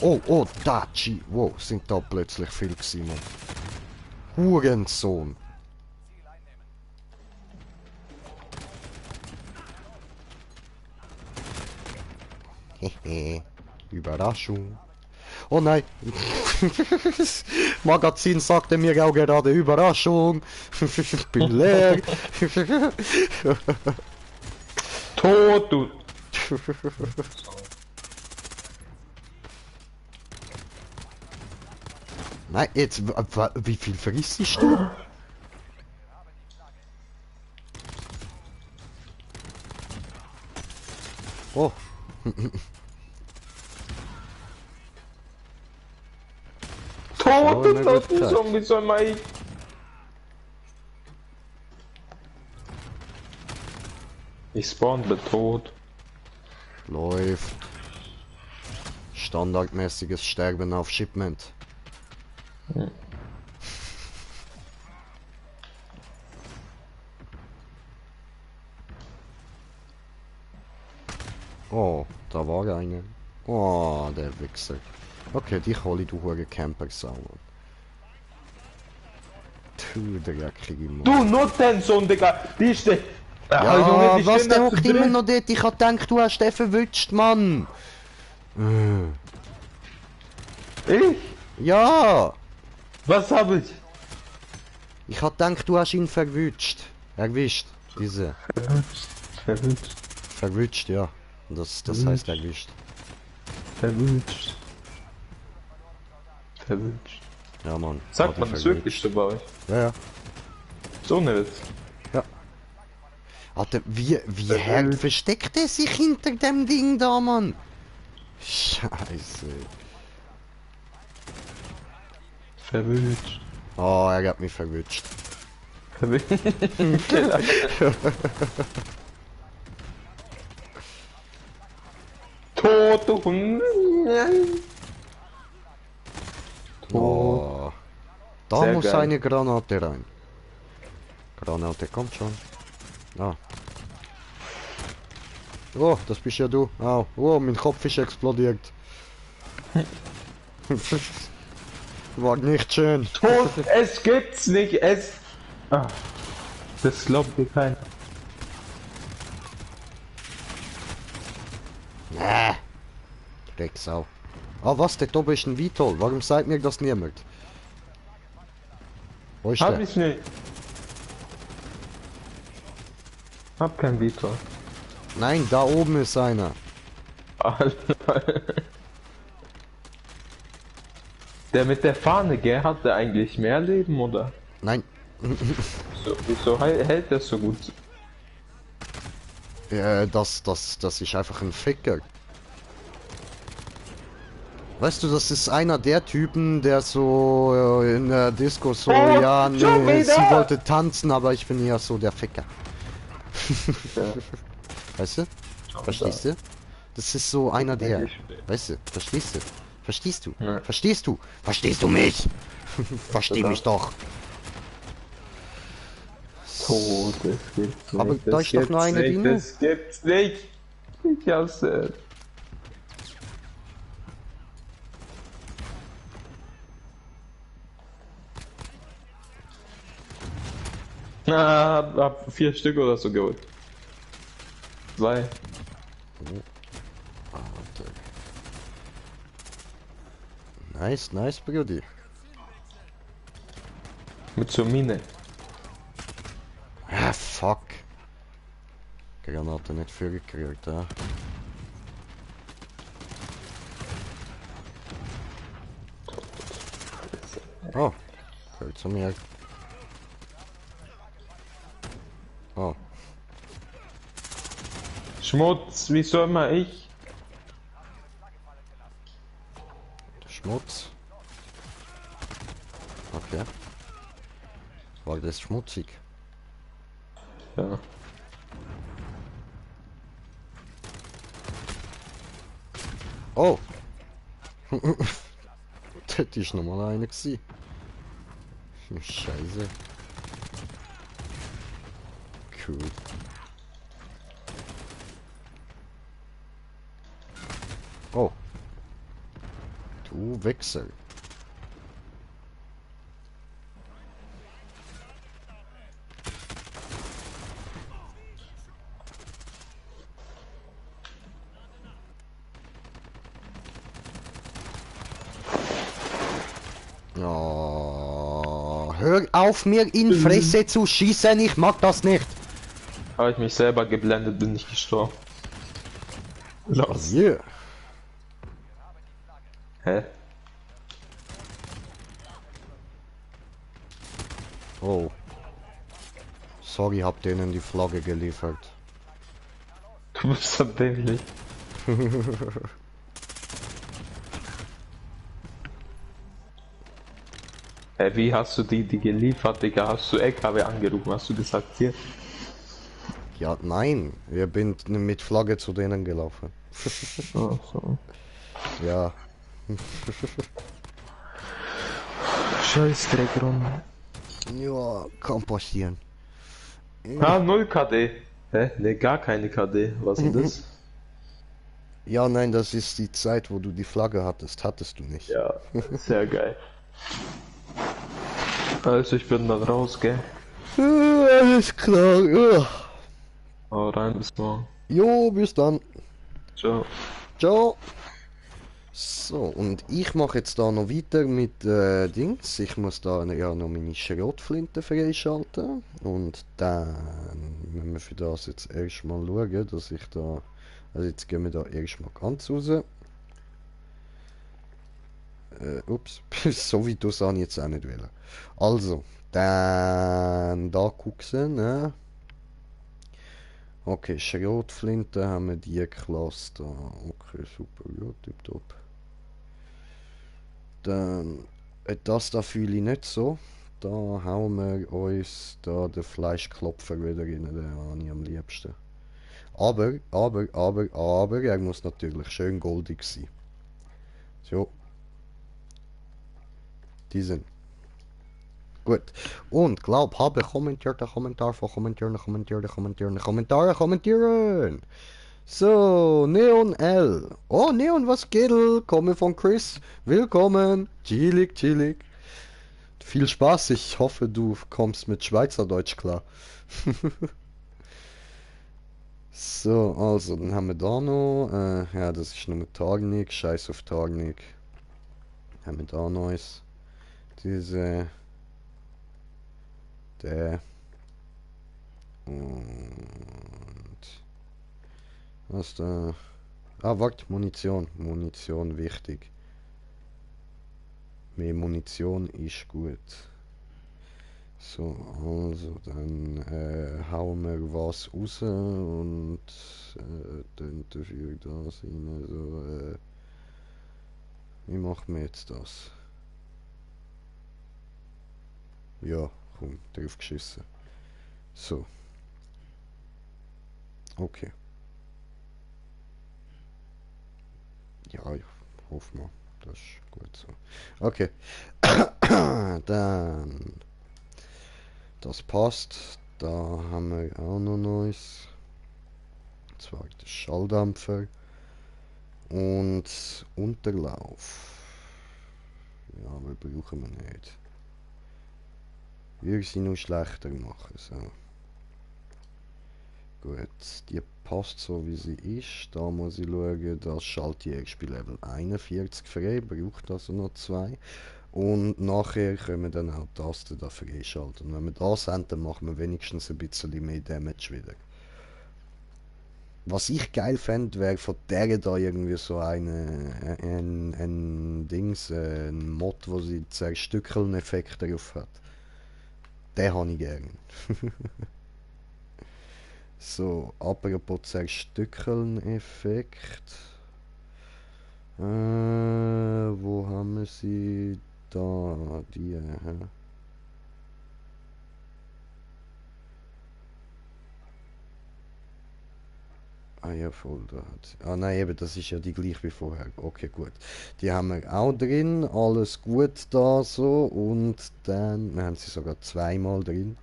Oh, oh, Daci. Wow, sind da plötzlich viel gewesen, Mann. Hurensohn. Hehe. Überraschung. Oh nein. Das Magazin sagte mir auch gerade Überraschung. Ich bin leer. Tot, du. Nein, jetzt, wie viel vergisst du? Oh. Tot, Oh, na tot, gut, Zombie soll mal. Ich spawn bin tot. Läuft. Standardmäßiges Sterben auf Shipment. Ja. Oh, da war einer. Oh, der Wichser. Okay, dich hole ich, du hure Camper-Sau. Du dreckige Mann. Du Nutensohn, Digga. Die steht. Ja, Junge, die was, stehen der da hockt zu immer dritt. noch dort. Ich hab gedacht, du hast den verwünscht, Mann. Ich? Ja. Was hab ich? Ich hab gedacht, du hast ihn verwünscht. Erwischt. Diese. Verwünscht. Verwünscht, ja. Das heißt erwischt. Verwünscht. Verwünscht. Ja, Mann. Sagt Hab man ich das verwünscht. wirklich so bei euch? Ja, ja. So ne Witz. Alter, wie hart versteckt er sich hinter dem Ding da, Mann? Scheiße. Verwünscht. Oh, er hat mich verwünscht. Tote Hunde. Tot. Oh. Da Sehr muss geil. eine Granate rein. Granate kommt schon. Ah. Oh, das bist ja du. Au. Oh, mein Kopf ist explodiert. War nicht schön. Tot, es gibt's nicht, es... Ah, das glaubt dir keiner. Nee. Drecksau. Ah, was? Der oben ist ein Vitol. Warum sagt mir das niemand? Wo ist Hab der? ich nicht. Hab kein Veto. Nein, da oben ist einer. Der mit der Fahne, gell, hat der eigentlich mehr Leben, oder? Nein. So, wieso hält der so gut? Das ist einfach ein Ficker. Weißt du, das ist einer der Typen, der so in der Disco so, Oh, ja, schon nee, wieder? sie wollte tanzen, aber ich bin ja so der Ficker. Ja. Weißt du? Verstehst du? Das ist so einer der. Eigentlich. Weißt du? Verstehst du? Verstehst du? Ja. Verstehst du? Verstehst du mich? Versteh mich doch. Tot, das gibt's nicht. Aber da ist doch nur eine Dino. Das gibt's nicht. Ich hasse. Hab 4 Stück oder so geholt. 2. Nice, nice, Brudi. Mit so Mine. Ah, fuck. Granate nicht vorgekriegt, ja. Oh, gehört zu mir. Oh, Schmutz, wieso immer ich? Schmutz. Okay. War das schmutzig? Ja. Oh! Das ist nochmal einer gewesen. Scheiße. Cool. Oh. Du Wichser. Oh, hör auf mir in Fresse zu schießen, ich mag das nicht. Habe ich mich selber geblendet, bin ich gestorben. Los. Yeah. Hä? Oh. Sorry, hab denen die Flagge geliefert. Du bist so dämlich. Hä, wie hast du die geliefert, Digga? Hast du LKW angerufen? Hast du gesagt, hier? Ja, nein, wir sind mit Flagge zu denen gelaufen. Oh, so. Ja, Scheiß Dreck rum. ja, kann passieren. Ah, 0 KD. Hä? Ne, gar keine KD. Was ist denn das? Ja, nein, das ist die Zeit, wo du die Flagge hattest. Hattest du nicht. Ja, sehr geil. Also, ich bin dann raus, gell? Alles klar. Hau rein, bis morgen. Jo, bis dann. Ciao. Ciao. So, und ich mache jetzt da noch weiter mit Dings. Ich muss da ja noch meine Schrotflinte freischalten. Und dann müssen wir für das jetzt erstmal schauen, dass ich da. Also jetzt gehen wir da erstmal ganz raus. Ups, so wie du es jetzt auch nicht wählen. Also, dann da gucken, ne? Okay, Schrotflinte haben wir die Klasse da. Okay, super, ja, tipptopp. Dann, das da fühle ich nicht so. Da hauen wir uns da den Fleischklopfer wieder rein, den habe ich am liebsten. Aber, er muss natürlich schön goldig sein. So, diesen. Gut. Und glaub, habe kommentiert, Kommentar von kommentieren. So, Neon L. Oh, Neon, was geht? Komme von Chris. Willkommen. Chillig, chillig. Viel Spaß. Ich hoffe, du kommst mit Schweizerdeutsch klar. So, also, dann haben wir da noch. Ja, das ist nur Tagnik. Scheiß auf Tagnik. Haben wir da Neues. Diese. Der. Und. Was da? Ah, warte, Munition. Munition wichtig. Mehr Munition ist gut. So, also dann hauen wir was raus und dann dafür das rein. So, wie machen wir jetzt das? Ja, komm, drauf geschissen. So. Okay. Ja, ich hoffe mal. Das ist gut so. Okay. Dann. Das passt. Da haben wir auch noch Neues. Und zwar der Schalldämpfer. Und Unterlauf. Ja, aber brauchen wir nicht. Würde sie noch schlechter machen. So. Gut, die passt so wie sie ist. Da muss ich schauen, das Schaltjägerspiel Level 41 frei, braucht also noch 2. Und nachher können wir dann auch die Tasten da freischalten. Und wenn wir das haben, dann machen wir wenigstens ein bisschen mehr Damage wieder. Was ich geil fände, wäre von der da irgendwie so ein Dings, ein Mod, wo sie Zerstückeln-Effekt drauf hat. Den habe ich gern. So, apropos Zerstückeln-Effekt. Wo haben wir sie? Da, die. Hä? Ah ja, voll, da hat. Ah nein, eben, das ist ja die gleich wie vorher. Okay, gut. Die haben wir auch drin, alles gut da so. Und dann, wir haben sie sogar zweimal drin.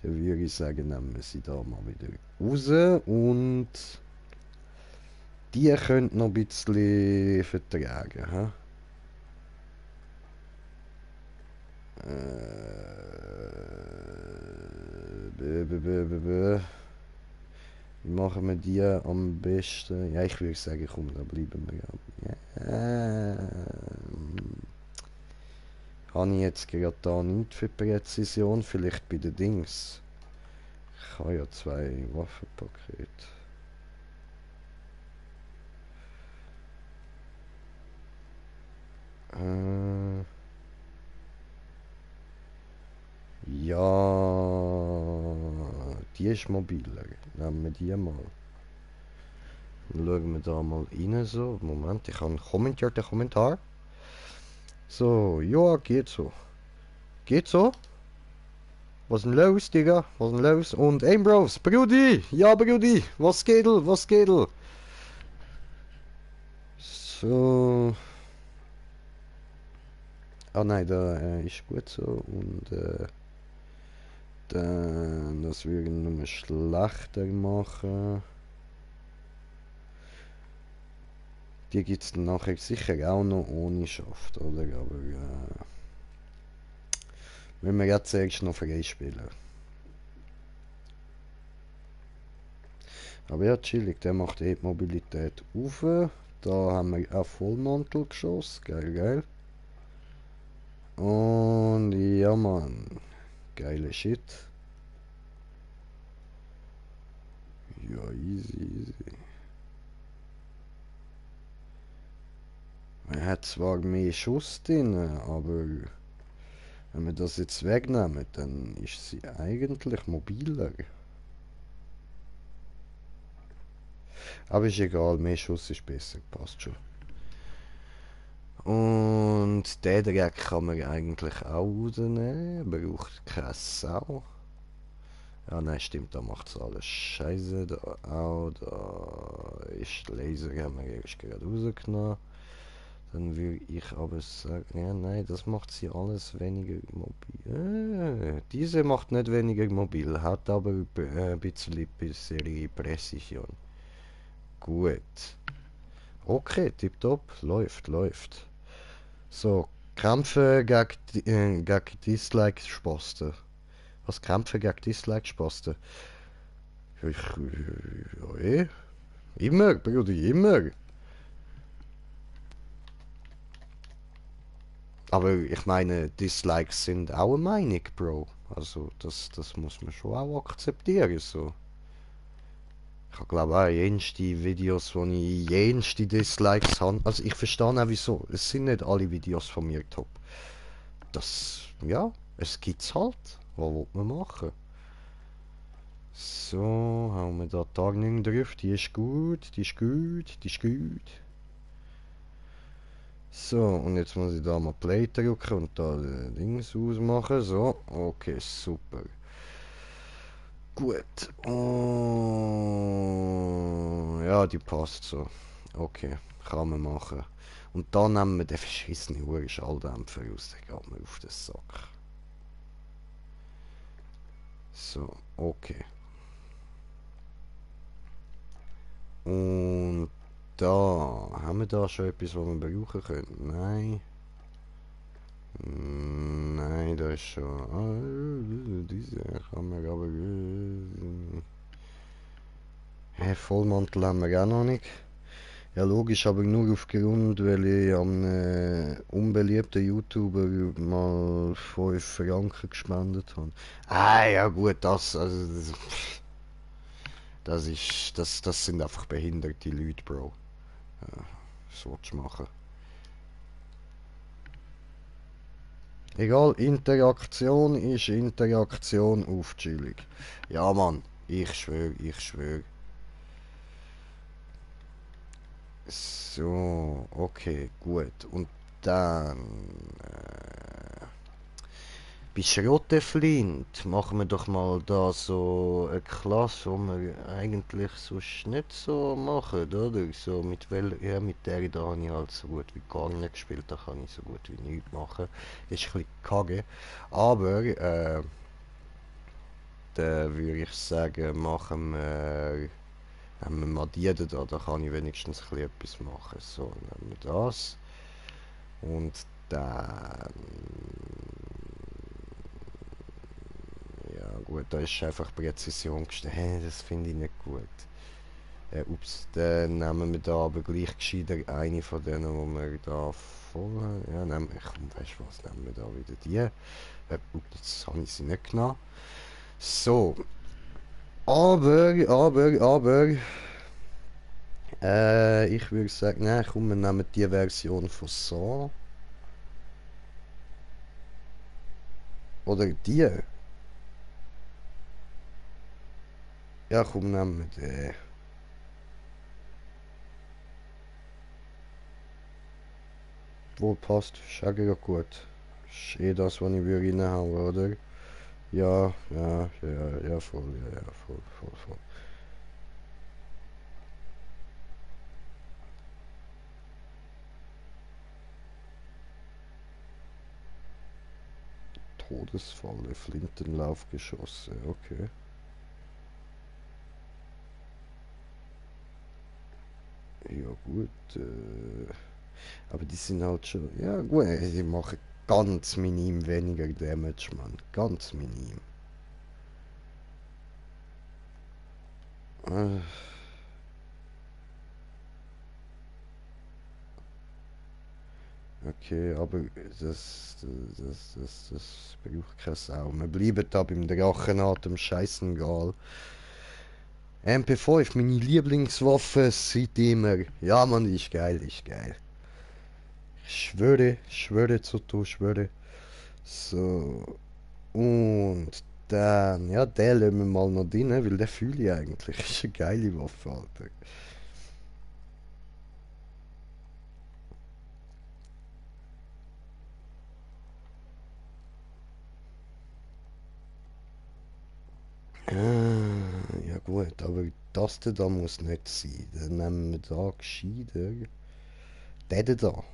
Dann würde ich sagen, nehmen wir sie da mal wieder raus. Und die könnt noch ein bisschen vertragen. Hä? Wie machen wir die am besten? Ja, ich würde sagen, komm, da bleiben wir. Ja. Habe ich jetzt gerade da nicht für Präzision? Vielleicht bei den Dings. Ich habe ja zwei Waffenpakete. Ja, die ist mobiler. Nehmen wir die mal. Dann schauen wir da mal rein. So, Moment, ich habe einen Kommentar. So, ja, geht so. Geht so? Was denn los, Digga? Was denn los? Und Ambros, Brudi! Ja, Brudi! Was geht? Was geht? So. Ah nein, da ist gut so. Und dann das würde ich nur schlechter machen. Die gibt es dann nachher sicher auch noch ohne Schaft, oder? Aber wenn wir jetzt zuerst noch freispielen. Aber ja, chillig, der macht die Mobilität auf. Da haben wir auch Vollmantelgeschoss, geil, geil. Und ja, Mann, geile Shit. Ja, easy, easy. Er hat zwar mehr Schuss drin, aber wenn wir das jetzt wegnehmen, dann ist sie eigentlich mobiler. Aber ist egal, mehr Schuss ist besser, passt schon. Und den Dreck kann man eigentlich auch rausnehmen, braucht keine Sau. Ja, nein, stimmt, da macht es alles scheiße. Da auch, da ist der Laser, haben wir erst gerade rausgenommen. Dann würde ich aber sagen, ja, nein, das macht sie alles weniger mobil. Diese macht nicht weniger mobil, hat aber ein bisschen bessere Präzision. Gut. Okay, tipptopp, läuft, läuft. So, Kämpfe gegen Dislike-Spasten. Was Kämpfe gegen Dislike-Spasten? Ja, immer, Bruder, immer. Aber ich meine, Dislikes sind auch eine Meinung, Bro. Also, das muss man schon auch akzeptieren, so. Ich glaube auch jenste Videos, wo ich jenste Dislikes habe. Also, ich verstehe auch wieso. Es sind nicht alle Videos von mir top. Das, ja, es gibt's halt. Was will man machen? So, haben wir da Tarnung drauf. Die ist gut, die ist gut, die ist gut. So, und jetzt muss ich da mal Play drücken und da Dings ausmachen. So, okay, super. Gut. Oh, ja, die passt so. Okay, kann man machen. Und dann nehmen wir den verschissenen Huren Schalldämpfer raus. Der geht mir auf den Sack. So, okay. Und da, haben wir da schon etwas, was wir brauchen können? Nein. Nein, da ist schon. Diese kann man aber. Vollmantel haben wir auch noch nicht. Ja, logisch, aber nur aufgrund, weil ich am unbeliebten YouTuber mal 5 Franken gespendet habe. Ah, ja, gut, das sind einfach behinderte Leute, Bro. Was willst du machen? Egal, Interaktion ist Interaktion auf chillig. Ja, Mann, ich schwöre, ich schwöre. So, okay, gut. Und dann. Bei Schrotteflint machen wir doch mal da so eine Klasse, wo wir eigentlich sonst nicht so machen, oder? So ja, mit der da habe ich halt so gut wie gar nicht gespielt, da kann ich so gut wie nichts machen. Ist ein bisschen kacke. Aber, da würde ich sagen, nehmen wir mal die da kann ich wenigstens ein bisschen etwas machen. So, nehmen wir das. Und dann. Ja gut, da ist einfach Präzision gestellt. Das finde ich nicht gut. Ups, dann nehmen wir da aber gleich gescheiter eine von denen, wo wir da vorher. Ja, komm, weißt du was, nehmen wir da wieder die. Jetzt habe ich sie nicht genommen. So. Aber. Ich würde sagen, nein, komm, wir nehmen die Version von so. Oder die. Ja, komm, nehmen wir die. Wohl passt, ist auch ja gut. Ist eh das, was ich würde reinhauen, oder? Ja, voll, ja, voll. Todesfalle, Flintenlaufgeschosse, okay. Ja gut, aber die sind halt schon, ja gut, die machen ganz minim weniger Damage, Mann, ganz minim. Okay, aber das braucht keine Sau. Wir bleiben da beim Drachenatem, scheißengal. MP5, meine Lieblingswaffe seit immer. Ja, Mann, die ist geil, die ist geil. Ich schwöre zu schwöre. So. Und dann, ja, den lassen wir mal noch drin, weil den fühle ich eigentlich. Das ist eine geile Waffe, Alter. gut, aber das da muss nicht sein. Dann nehmen wir da gescheiter. Den da.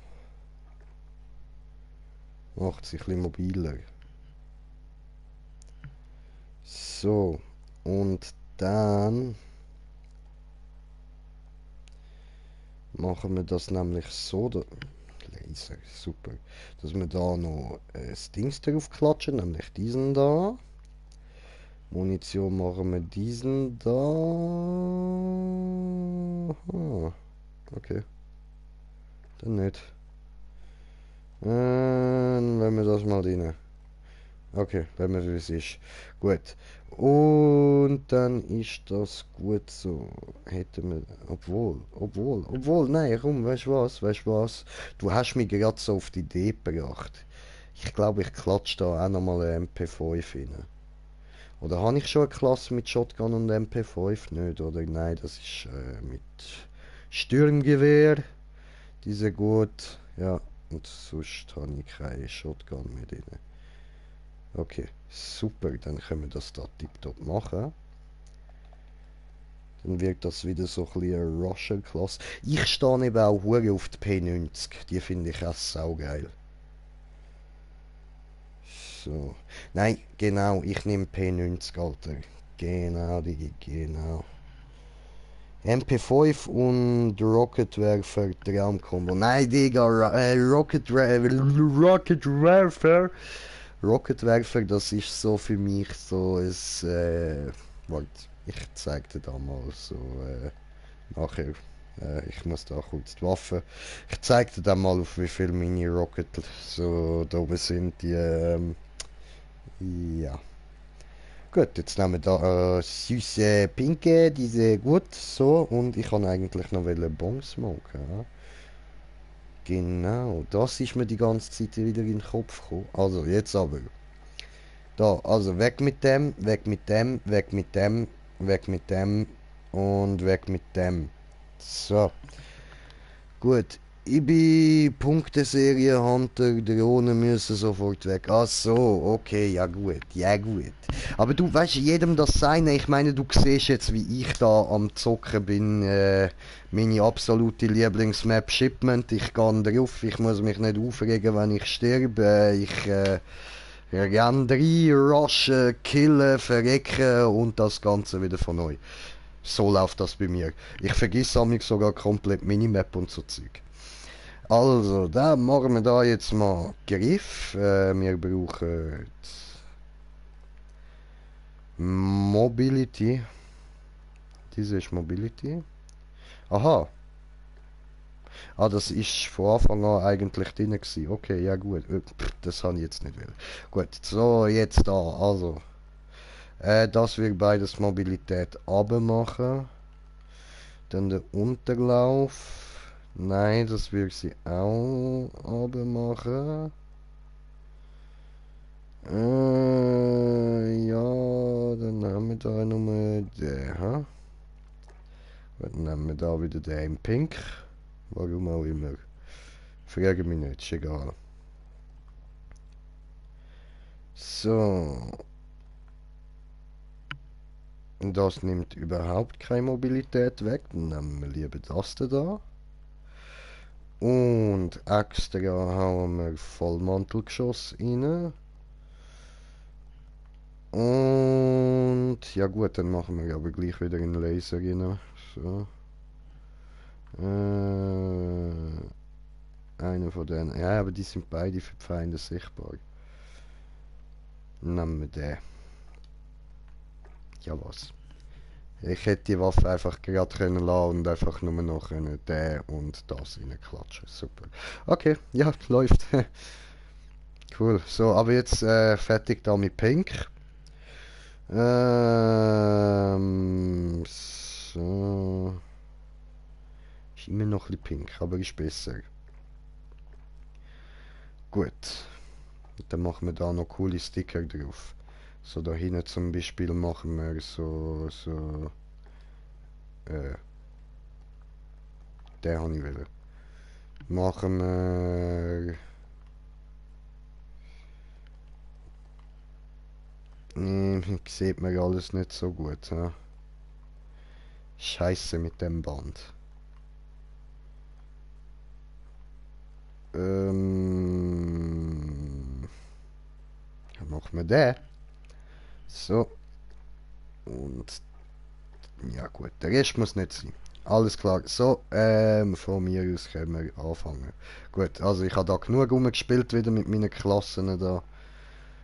Macht sich ein bisschen mobiler. So. Und dann machen wir das nämlich so. Laser, super. Dass wir da noch das Dings drauf klatschen, nämlich diesen da. Munition machen wir diesen da. Ah, okay. Dann nicht. Lassen wir das mal rein. Okay, lassen wir wie es ist. Gut. Und dann ist das gut so. Hätten wir. Obwohl, nein, komm, weißt du was? Du hast mich gerade so auf die Idee gebracht. Ich glaube, ich klatsche da auch nochmal eine MP5 rein. Oder habe ich schon eine Klasse mit Shotgun und MP5? Nicht, oder? Nein, das ist mit Sturmgewehr. Diese gut. Ja, und sonst habe ich keine Shotgun mehr drin. Okay, super, dann können wir das da tiptop machen. Dann wird das wieder so ein bisschen eine Rusher-Klasse. Ich stehe eben auch hure auf die P90. Die finde ich auch saugeil. So. Nein, genau, ich nehme P90, Alter. Genau, genau. MP5 und Rocketwerfer Traumkombo. Nein, Digga, Rocketwerfer. Rocketwerfer, das ist so für mich so ein. Warte, ich zeig dir da mal so. Nachher. Ich muss da kurz die Waffe. Ich zeig dir dann mal, auf wie viel Mini-Rocket so da oben sind. Die, ja. Gut, jetzt nehmen wir da süße Pinke, diese gut so und ich kann eigentlich noch Bon smoken. Ja? Genau, das ist mir die ganze Zeit wieder in den Kopf gekommen. Also jetzt aber. Da, also weg mit dem, weg mit dem, weg mit dem, weg mit dem und weg mit dem. So, gut. Ich bin Punkteserie Hunter, Drohnen müssen sofort weg. Ach so, okay, ja gut, ja gut. Aber du weißt, jedem das seine. Ich meine, du siehst jetzt, wie ich da am Zocken bin. Meine absolute Lieblingsmap Shipment. Ich gehe drauf, ich muss mich nicht aufregen, wenn ich sterbe. Renn rein, rushen, killen, verrecken und das Ganze wieder von neu. So läuft das bei mir. Ich vergesse mich sogar komplett Minimap und so Zeug. Also, da machen wir da jetzt mal Griff. Wir brauchen Mobility. Diese ist Mobility. Aha. Ah, das ist von Anfang an eigentlich drin gewesen. Okay, ja gut. Das habe ich jetzt nicht will. Gut, so, jetzt da. Also, das wird beides Mobilität machen. Dann der Unterlauf. Nein, das wird sie auch machen. Ja, dann haben wir da nochmal den, ha? Dann nehmen wir da wieder den in Pink. Warum auch immer. Frage mich nicht, ist egal. So. Und das nimmt überhaupt keine Mobilität weg. Dann nehmen wir lieber das da. Und extra hauen wir Vollmantelgeschoss rein. Und ja gut, dann machen wir aber gleich wieder einen Laser rein. So. Einer von denen. Ja, aber die sind beide für die Feinde sichtbar. Nehmen wir den. Ja was. Ich hätte die Waffe einfach gerade können lassen und einfach nur noch den und das reinklatschen. Super. Okay, ja, läuft. Cool. So, aber jetzt fertig da mit Pink. So. Ist immer noch ein bisschen pink, aber ist besser. Gut. Dann machen wir da noch coole Sticker drauf. So, da hinten zum Beispiel machen wir so, den habe ich wieder. Machen wir... Sieht man alles nicht so gut, he? Scheiße mit dem Band. Dann machen wir den. So. Und ja gut, der Rest muss nicht sein. Alles klar. So, von mir aus können wir anfangen. Gut, also ich habe da genug rumgespielt wieder mit meinen Klassen da.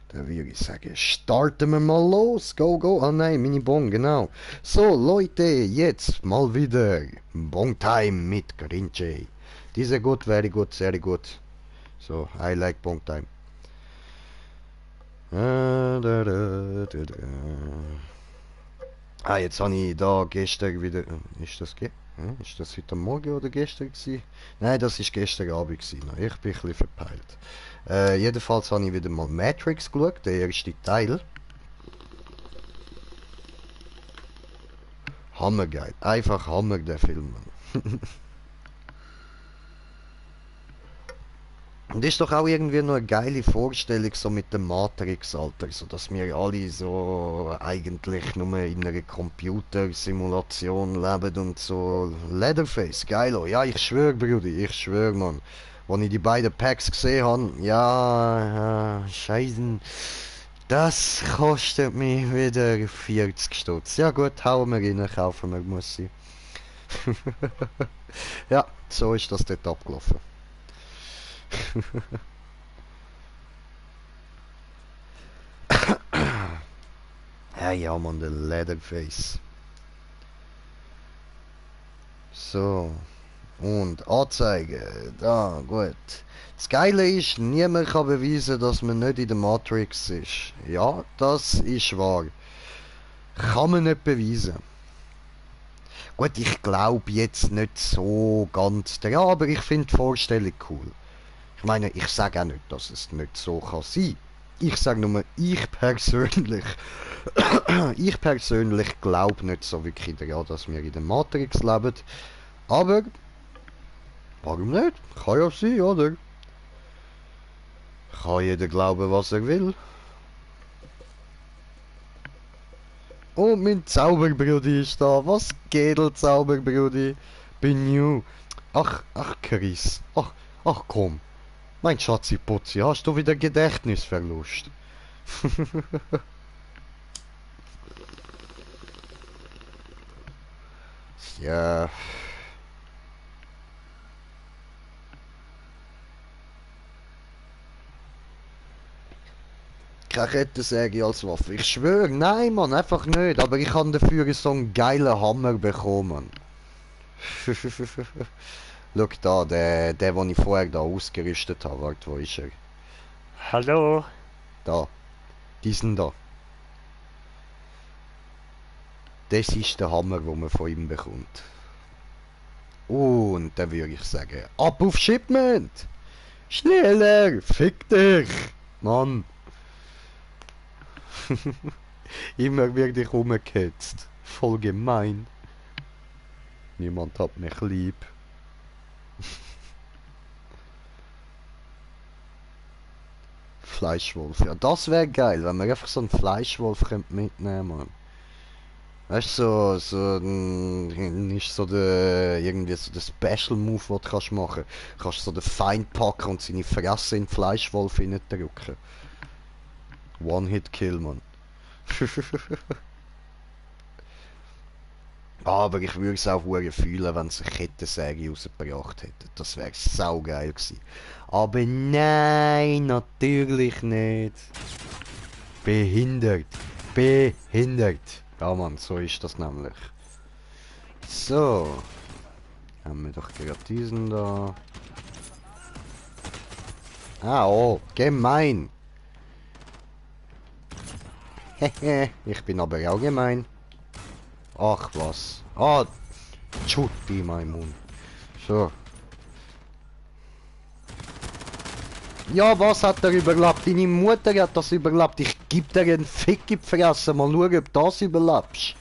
Dann würde ich sagen, starten wir mal los. Go, go. Ah nein, meine Bon, genau. So, Leute, jetzt mal wieder Bon Time mit Grinche. Diese gut, very gut, sehr gut. So, I like Bon Time. Ah, jetzt habe ich da gestern wieder... Ist das ist das heute Morgen oder gestern gewesen? Nein, das ist gestern Abend gewesen. Ich bin ein bisschen verpeilt. Jedenfalls habe ich wieder mal Matrix geschaut, der erste Teil. Hammergeil. Einfach Hammer, der Film. Und ist doch auch irgendwie noch eine geile Vorstellung so mit dem Matrix, Alter. So dass wir alle so eigentlich nur in einer Computersimulation leben und so. Leatherface, geilo. Ja, ich schwör, Brudi, ich schwör, Mann. Als ich die beiden Packs gesehen habe, ja, Scheißen. Das kostet mich wieder 40 Stutz. Ja gut, hauen wir rein, kaufen wir, muss ich. Ja, so ist das dort abgelaufen. Ja, man, der Leatherface. So. Und Anzeige. Da, gut. Das Geile ist, niemand kann beweisen, dass man nicht in der Matrix ist. Ja, das ist wahr. Kann man nicht beweisen. Gut, ich glaube jetzt nicht so ganz daran, aber ich finde die Vorstellung cool. Ich meine, ich sage auch nicht, dass es nicht so kann sein. Ich sage nur, ich persönlich glaube nicht so wirklich daran, dass wir in der Matrix leben. Aber, warum nicht? Kann ja sein, oder? Kann jeder glauben, was er will. Oh, mein Zauberbrudi ist da. Was geht, Zauberbrudi? Bin new. Ach, Chris. Ach komm. Mein Schatzi-Putzi, hast du wieder Gedächtnisverlust? Ja. Keine Kettensäge als Waffe. Ich schwöre, nein, Mann, einfach nicht. Aber ich habe dafür so einen geilen Hammer bekommen. Schau da, der, den ich vorher da ausgerüstet habe. Warte, wo ist er? Hallo? Da. Diesen da. Das ist der Hammer, den man von ihm bekommt. Und dann würde ich sagen, ab auf Shipment! Schneller! Fick dich! Mann! Immer werde ich umgehetzt. Voll gemein. Niemand hat mich lieb. Fleischwolf. Ja, das wäre geil, wenn man einfach so einen Fleischwolf mitnehmen könnte. Weißt du, ist so der, irgendwie so der Special Move, den du kannst machen. Du kannst so den Feind packen und seine Fresse in den Fleischwolf reindrücken. One-Hit-Kill, Mann. Aber ich würde es auch fühlen, wenn sie eine Kettensäge rausgebracht hätten. Das wäre saugeil gewesen. Aber nein, natürlich nicht. Behindert. Behindert. Ja, Mann, so ist das nämlich. So. Haben wir doch gerade diesen da. Ah, oh, gemein. Hehe, ich bin aber auch gemein. Ach was. Ah, Tschutti, mein Mund. So. Ja, was hat er überlebt? Deine Mutter hat das überlebt. Ich geb dir einen Fick in die Fresse. Mal schauen, ob du das überlebst.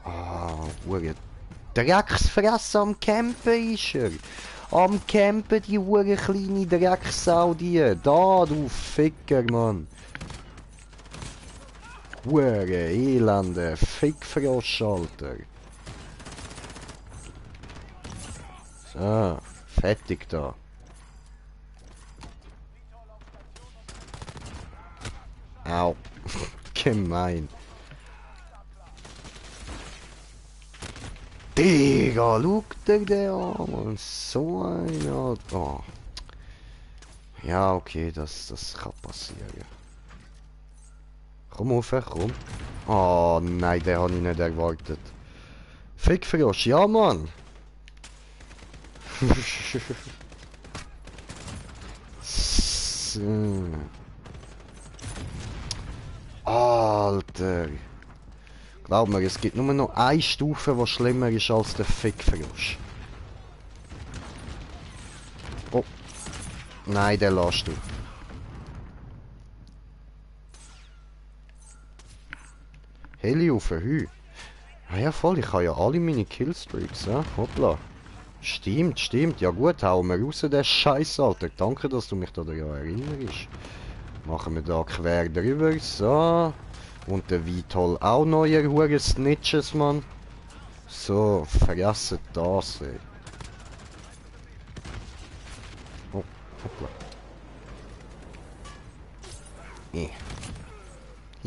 Ah, Hure. Drecksfresse am Campen ist er. Am Campen, die Hure kleine Drecksau, die. Da, du Ficker, Mann. Hure, elende Fickfrosch, Alter. So, fertig da. Au. Gemein. Digga, schau dir den an, Mann. So einer. Oh. Ja, okay, das kann passieren. Komm auf, komm. Oh nein, den habe ich nicht erwartet. Fickfrosch, ja Mann. So. Alter. Glaub mir, es gibt nur noch eine Stufe, die schlimmer ist als der Fickfrosch. Oh. Nein, den lässt du. Heli auf den Hü. Ah ja voll, ich habe ja alle meine Killstreaks, ja? Hoppla. Stimmt, stimmt. Ja gut, hauen wir raus, den Scheiß, Alter. Danke, dass du mich da daran erinnerst. Machen wir da quer drüber, so. Und der Vitol auch neue Hure Snitches, Mann. So, vergessen das, ey. Oh, hoppla.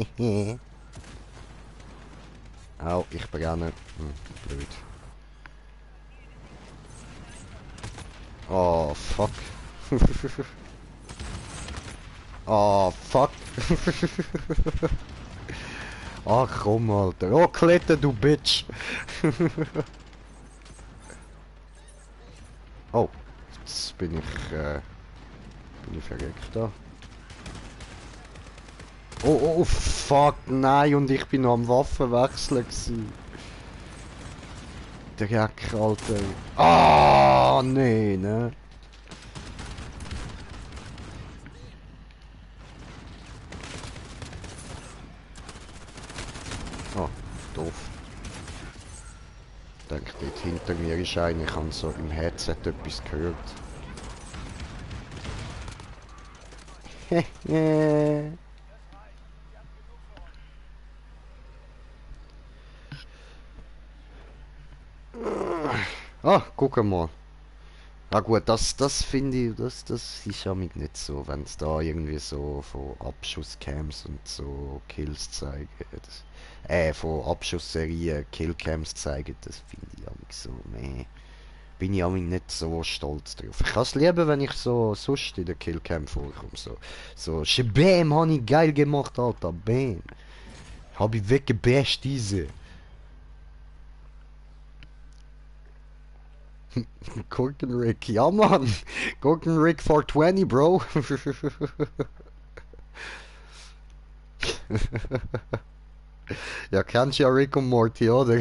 Hehe. Au, ich brenne. Blöd. Oh, fuck. Oh, fuck. Ach komm, Alter. Oh, kletter, du Bitch. Oh, jetzt bin ich verreckt da. Oh, fuck, nein, und ich bin noch am Waffenwechseln gewesen. Dreck, Alter. Ah, nee, ne? Oh, doof. Ich denke, dort hinter mir ist einer, ich habe so im Headset etwas gehört. Hehe. Ah, guck mal. Ah gut, das finde ich, das ist ja nicht so, wenn es da irgendwie so von Abschusscams und so Kills zeigen. Von Abschussserien Killcams zeigen, das finde ich auch nicht so, meh. Bin ich auch nicht so stolz drauf. Ich kann es lieber, wenn ich so sonst in der Killcam vorkomme. So, Bam, habe ich geil gemacht, Alter, Bam. Habe ich weggebasht, diese. Gordon Rick, ja Mann! Gordon Rick 420, Bro! Ja, kennst ja Rick und Morty, oder?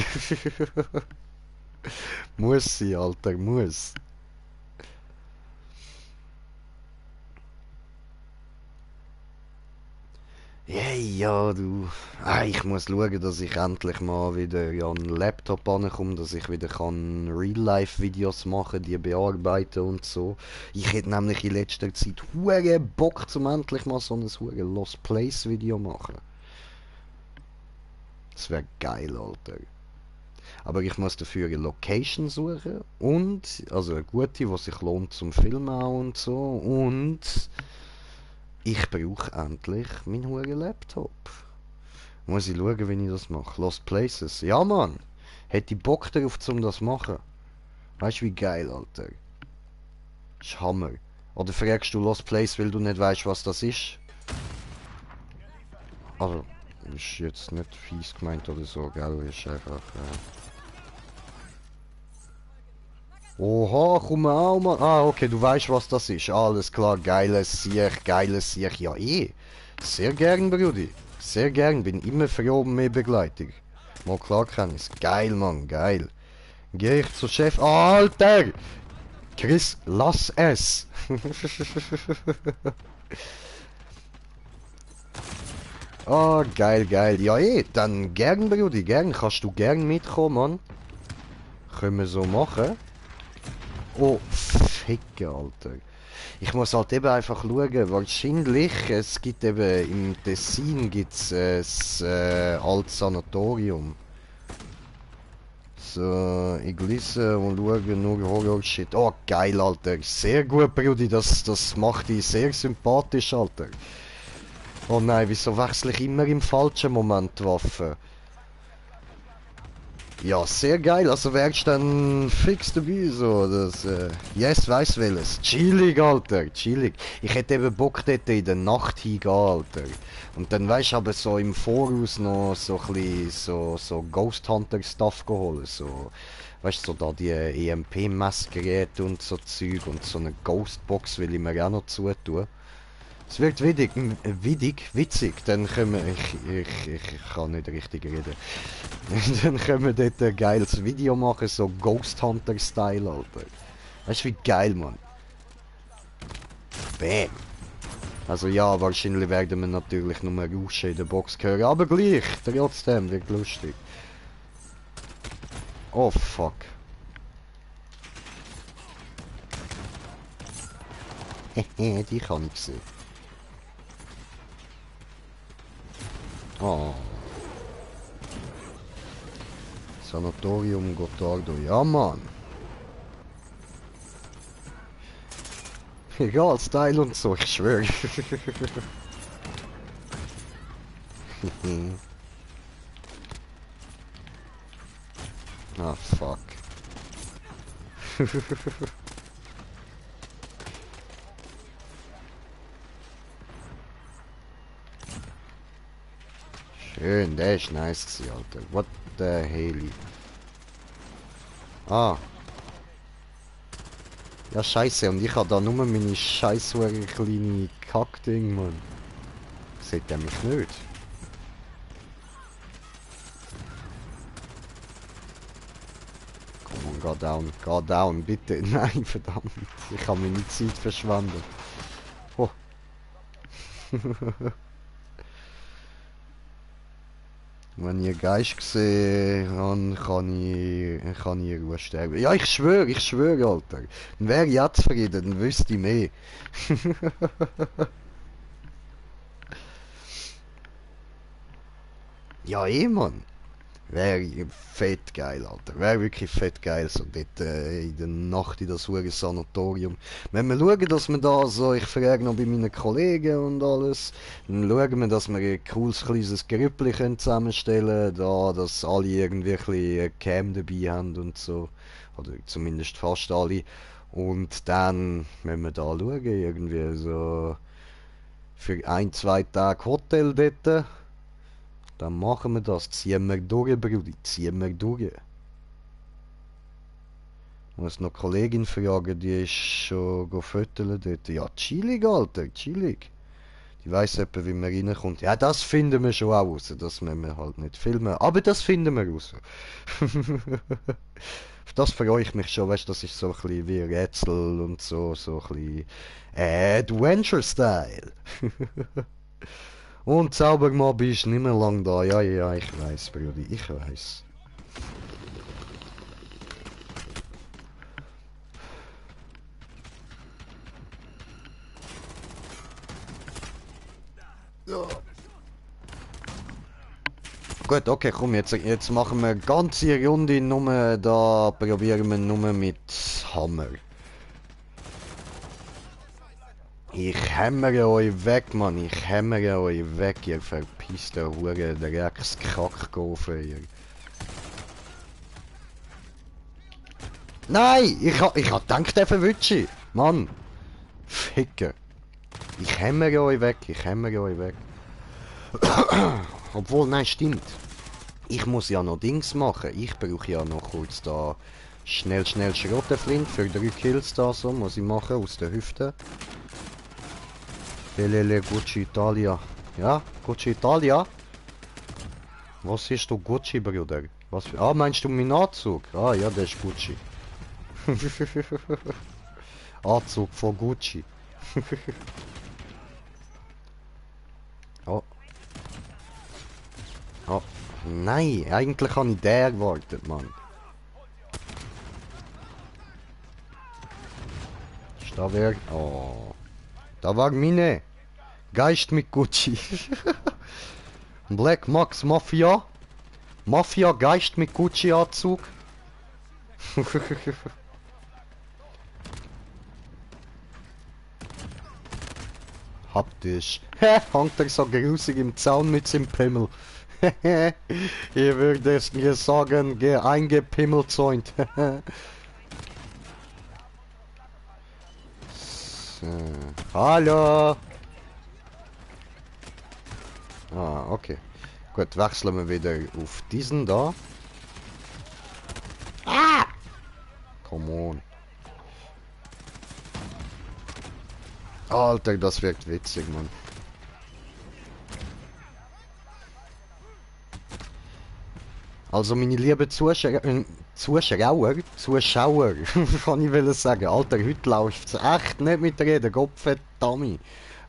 Muss sie, Alter, muss. Hey, ja, du. Ah, ich muss schauen, dass ich endlich mal wieder an einen Laptop ankomme, dass ich wieder kann Real-Life-Videos machen, die bearbeiten und so. Ich hätte nämlich in letzter Zeit hure Bock, zum endlich mal so ein hure Lost Place-Video machen. Das wäre geil, Alter. Aber ich muss dafür eine Location suchen und, also eine gute, die sich lohnt zum Filmen auch und so. Und ich brauche endlich meinen huren Laptop. Muss ich schauen, wie ich das mache. Lost Places. Ja, Mann. Hätte ich Bock darauf, um das zu machen. Weißt du, wie geil, Alter. Das ist Hammer. Oder fragst du Lost Place, weil du nicht weißt, was das ist? Also, ist jetzt nicht fies gemeint oder so, gell? Ist einfach. Oha, komm auch mal. Ah, okay, du weißt, was das ist. Alles klar, geiles Siech, geiles Siech. Ja, eh. Sehr gern, Brudi. Sehr gern, bin immer froh um mehr Begleitung. Mal klar kann ich's. Geil, Mann, geil. Geh ich zu Chef. Alter! Chris, lass es! Oh, geil, geil. Ja, eh, dann gern, Brudi, gern. Kannst du gern mitkommen, Mann? Können wir so machen. Oh, Ficke, Alter. Ich muss halt eben einfach schauen, wahrscheinlich, es gibt eben im Tessin gibt's ein altes Sanatorium. So, ich lese und schaue nur Horror-Shit. Oh, geil, Alter. Sehr gut, Brudi, das macht dich sehr sympathisch, Alter. Oh nein, wieso wechsle ich immer im falschen Moment die Waffe? Ja, sehr geil. Also wärst du dann fix dabei, so. Das, yes, weiss welches. Chillig, Alter. Chillig. Ich hätte eben Bock dort in der Nacht hingehen, Alter. Und dann weisst du aber so im Voraus noch so ein bisschen so Ghost Hunter Stuff geholt. So, weißt du, so da die EMP-Messgeräte und so Zeug und so eine Ghostbox will ich mir auch noch zutun. Es wird witzig, dann können wir, ich kann nicht richtig reden. Dann können wir dort ein geiles Video machen, so Ghost Hunter Style, Alter. Weißt du wie geil, Mann? Bam! Also ja, wahrscheinlich werden wir natürlich nur Rauschen in der Box hören, aber gleich, trotzdem, wird lustig. Oh fuck. Hehe, die kann ich sehen. Oh. Sanatorium Gottardo, ja Mann. Egal, Style und so, ich schwöre. Ah, fuck. Schön, der ist nice gewesen, Alter. What the hell? Ah. Ja, scheiße, und ich habe da nur meine scheiß kleine Kackding, Mann. Sieht er mich nicht? Komm on, geh down, bitte. Nein, verdammt. Ich habe meine Zeit verschwendet. Oh. Wenn ich einen Geist sehe, dann kann ich in Ruhe sterben. Ja, ich schwöre, Alter. Dann wäre ich jetzt zufrieden, dann wüsste ich mehr. Ja, Mann. Wäre fett geil, Alter. Wäre wirklich fett geil, so dort in der Nacht in das hure Sanatorium. Wenn wir schauen, dass wir da so, ich frage noch bei meinen Kollegen und alles, dann schauen wir, dass wir ein cooles kleines Grüppli zusammenstellen können, da, dass alle irgendwie ein bisschen Cam dabei haben und so. Oder zumindest fast alle. Und dann, wenn wir da schauen, irgendwie so für 1, 2 Tage Hotel dort. Dann machen wir das. Ziehen wir durch, Brudi. Ziehen wir durch. Ich muss noch eine Kollegin fragen, die ist schon fotografiert dort. Ja, chillig, Alter. Chillig. Die weiss etwa, wie man reinkommt. Ja, das finden wir schon auch raus. Das müssen wir halt nicht filmen. Aber das finden wir raus. Auf das freue ich mich schon. Weißt du, das ist so ein bisschen wie Rätsel und so. So ein bisschen Adventure-Style. Und Zaubermob ist nicht mehr lang da. Ja, ja, ich weiß, Brudi, ich weiß. Ja. Gut, okay, komm, jetzt machen wir eine ganze Runde nur, da probieren wir nur mit Hammer. Ich hämmere euch weg, Mann. Ich hämmere euch weg, ihr verpisste Hure, Dreckskackgaufen, ihr. Nein! Ich hab gedacht, der verwünsche. Mann! Ficker. Ich hämmere euch weg, ich hämmere euch weg. Obwohl, nein, stimmt. Ich muss ja noch Dings machen. Ich brauche ja noch kurz da schnell Schrottenflint für 3 Kills da, so muss ich machen, aus der Hüfte. Lelele, Gucci Italia. Ja, Gucci Italia? Was ist du Gucci, Bruder? Was für... Ah, meinst du meinen Anzug? Ah, ja, der ist Gucci. Anzug von Gucci. Oh. Oh. Nein, eigentlich habe ich den erwartet, Mann. Ist da wer? Oh. Da war meine. Geist mit Gucci. Black Max Mafia. Mafia Geist mit Gucci Anzug. Haptisch. Hängt er so grusig im Zaun mit seinem Pimmel. Ihr würdet mir sagen, eingepimmelzäunt. So. Hallo! Ah, okay. Gut, wechseln wir wieder auf diesen da. Ah! Come on. Alter, das wirkt witzig, Mann. Also meine lieben Zuschauer, Zuschauer, kann ich will sagen. Alter, heute läuft's echt nicht mit reden, Gottverdammt.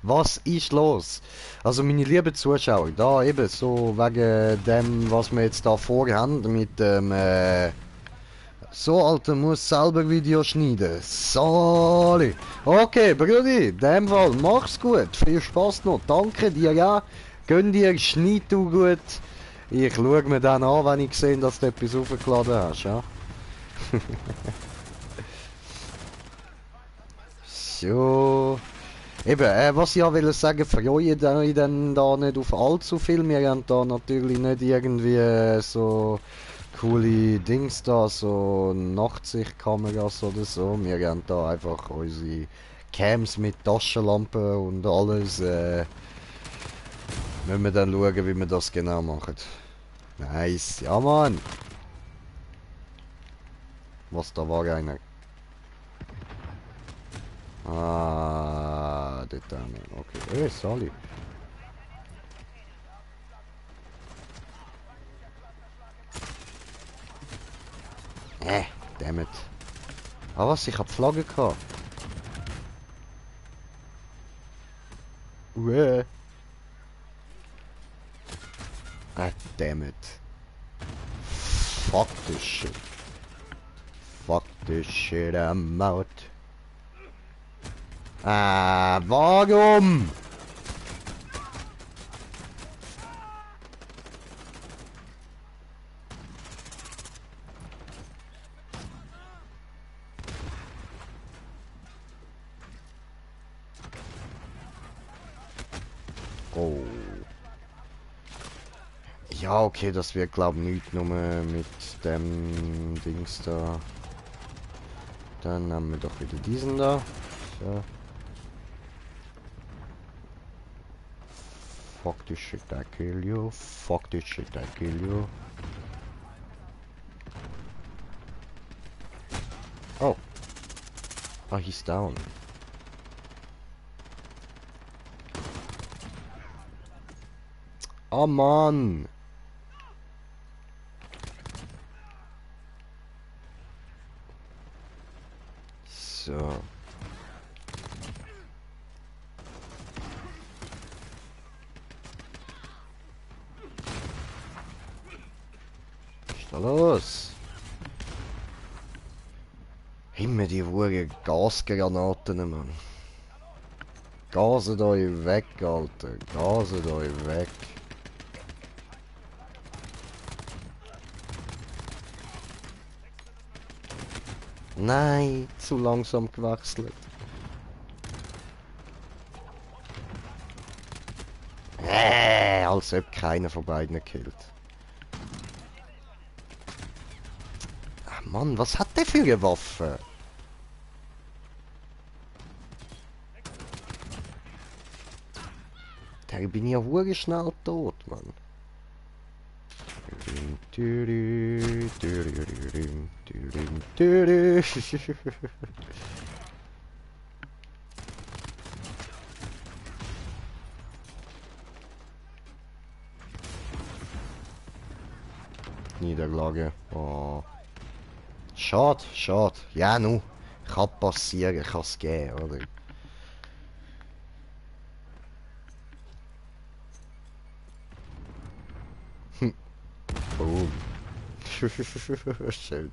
Was ist los? Also meine lieben Zuschauer, da eben so wegen dem, was wir jetzt da vorhaben, mit dem, so Alter, muss selber Video schneiden. Sorry. Okay, Brudi, in dem Fall, mach's gut, viel Spaß noch, danke dir, ja. Gönn dir, schneid du gut. Ich schaue mir dann an, wenn ich sehe, dass du etwas aufgeladen hast, ja. So. Eben, was ich auch will sagen, freue ich dann da nicht auf allzu viel. Wir haben da natürlich nicht irgendwie so coole Dings da, so Nachtsichtkameras oder so. Wir haben da einfach unsere Cams mit Taschenlampe und alles. Müssen wir dann schauen, wie wir das genau machen. Nice, ja Mann! Was, da war einer? Ah, dort einer. Okay, Sally. Dammit. Ah was, ich hab Flagge gehabt. Ah, dammit. Fuck this shit. Fuck this shit, I'm out. Ah, warum? Oh. Ja, okay, das wird glaub nicht nur mit dem Dings da. Dann haben wir doch wieder diesen da. So. Fuck this shit, I kill you. Fuck this shit, I kill you. Oh. Ah, he's down. Oh Mann. So. Was ist da los? Immer die Wuge Gasgranaten, Mann. Gaset euch weg, Alter. Gaset euch weg. Nein, zu langsam gewechselt. Als ob keiner von beiden killt. Ach Mann, was hat der für eine Waffe? Da bin ich ja hure schnell tot, Mann. Niederlage. Oh. Schade, schade. Ja, nu. Kann passieren, kann es geben, oder? Boom. Schön.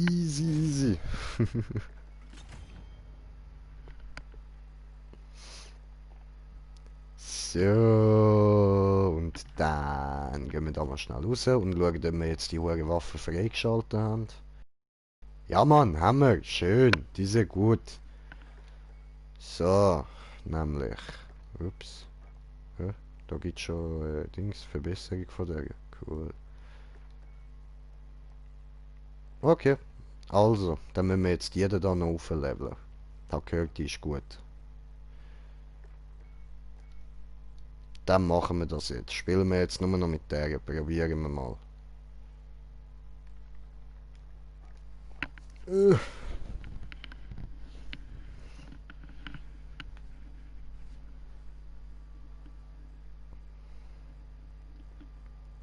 Easy, easy. So, und dann gehen wir da mal schnell raus und schauen, ob wir jetzt die hohe Waffe freigeschaltet haben. Ja Mann, haben wir. Schön, die sind gut. So, nämlich. Ups. Ja, da gibt es schon Dings, Verbesserung von der. Cool. Okay, also, dann müssen wir jetzt jeder da noch aufleveln. Da gehört, die ist gut. Dann machen wir das jetzt. Spielen wir jetzt nur noch mit der. Probieren wir mal.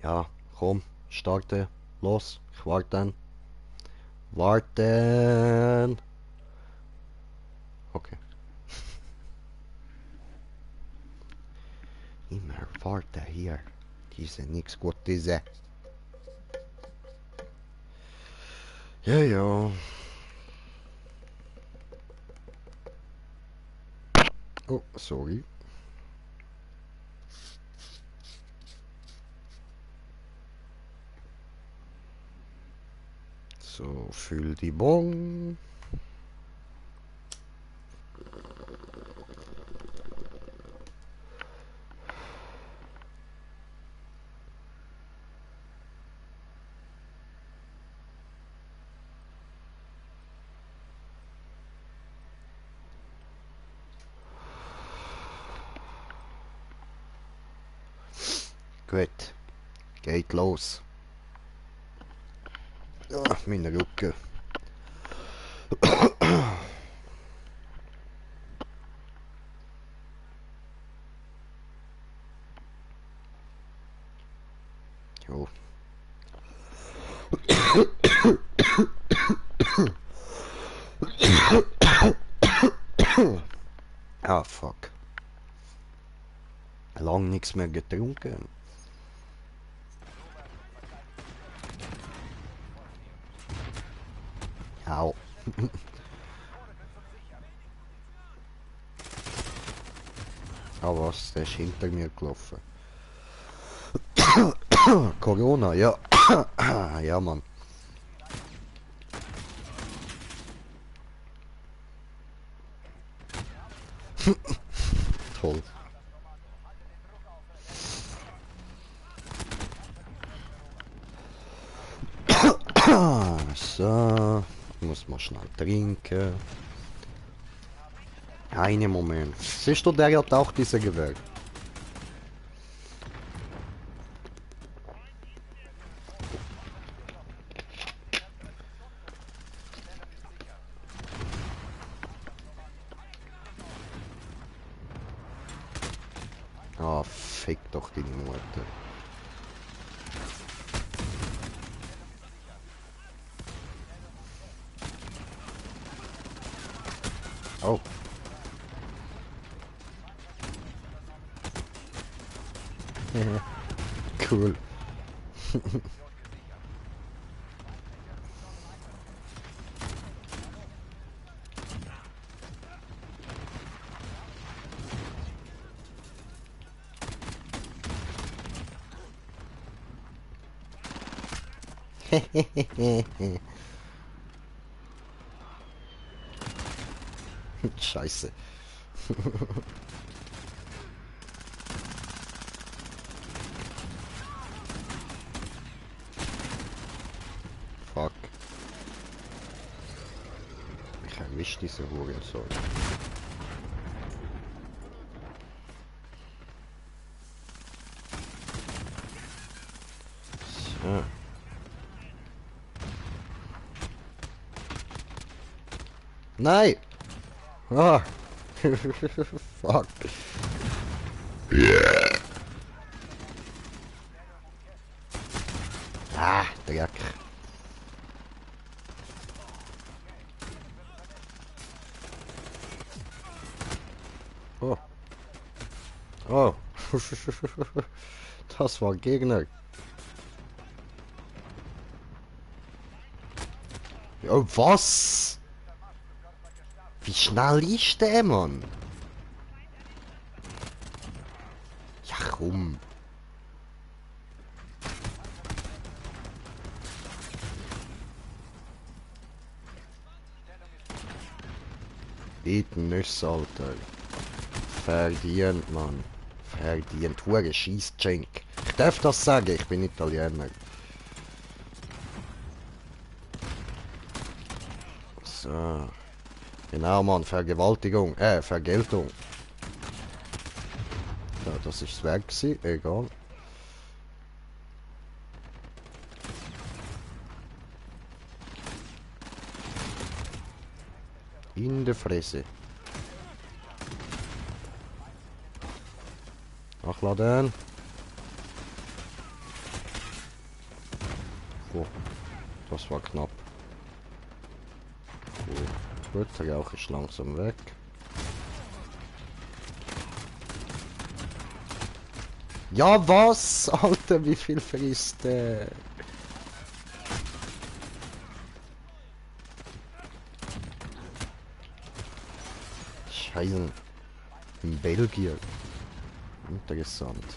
Ja, komm, starte. Los, ich warte dann. Warten. Okay. Immer warten hier. Diese nix gut, diese. Ja, ja. Oh, sorry. So, füll die Bon. Gut, geht los. Ah, meine Rücken. Jo. Ah, fuck. Lang nichts mehr getrunken. Au. Ah was, der ist hinter mir gelaufen. Corona, ja. Ja, Mann. Toll. So, muss man schnell trinken. Einen Moment. Siehst du, der hat auch diese Gewehr. Ah, fick doch die Mutter. Oh. Cool. Scheiße. Fuck. Ich erwisch diese Hurensohn. So. Nein! Ah! Fuck. Ah, Dreck. Oh. Oh. Das war ein Gegner. Oh, was? Wie schnell ist der, Mann? Ja, komm. Eden Nüsse, Alter. Verdient, Mann. Verdient. Hure Scheissgeschenk. Ich darf das sagen, ich bin Italiener. So. Genau, Mann. Vergewaltigung. Vergeltung. Ja, das ist das Werk gewesen. Egal. In der Fresse. Nachladen. Oh, das war knapp. Gut, der Rauch ist langsam weg. Ja, was? Alter, wie viel frisst der? Scheiße. In Belgien. Interessant.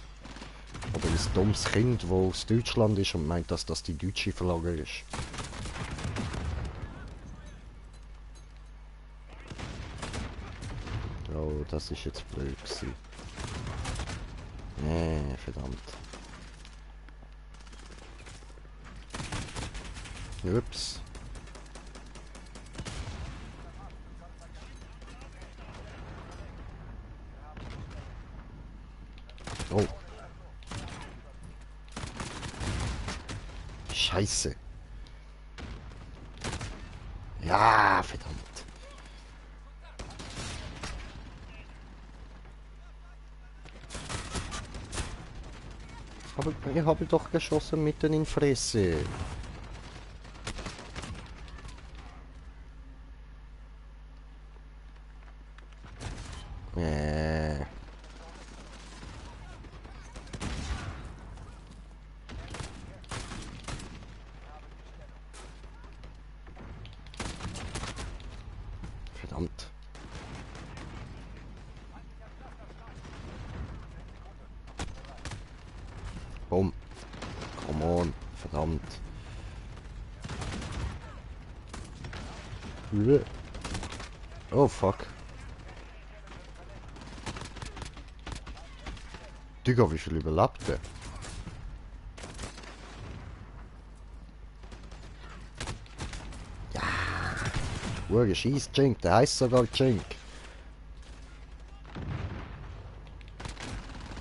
Oder ein dummes Kind, das aus Deutschland ist und meint, dass das die deutsche Flagge ist. Oh, das ist jetzt blöd gewesen. Nee, verdammt. Ups. Oh. Scheiße. Ja, verdammt. Aber ich habe doch geschossen mitten in die Fresse. Verdammt. Boom. Come on. Verdammt. Oh fuck. Digga, wie viel überlebt der? Ja. Hure scheiß Jink, der heißt sogar Jink.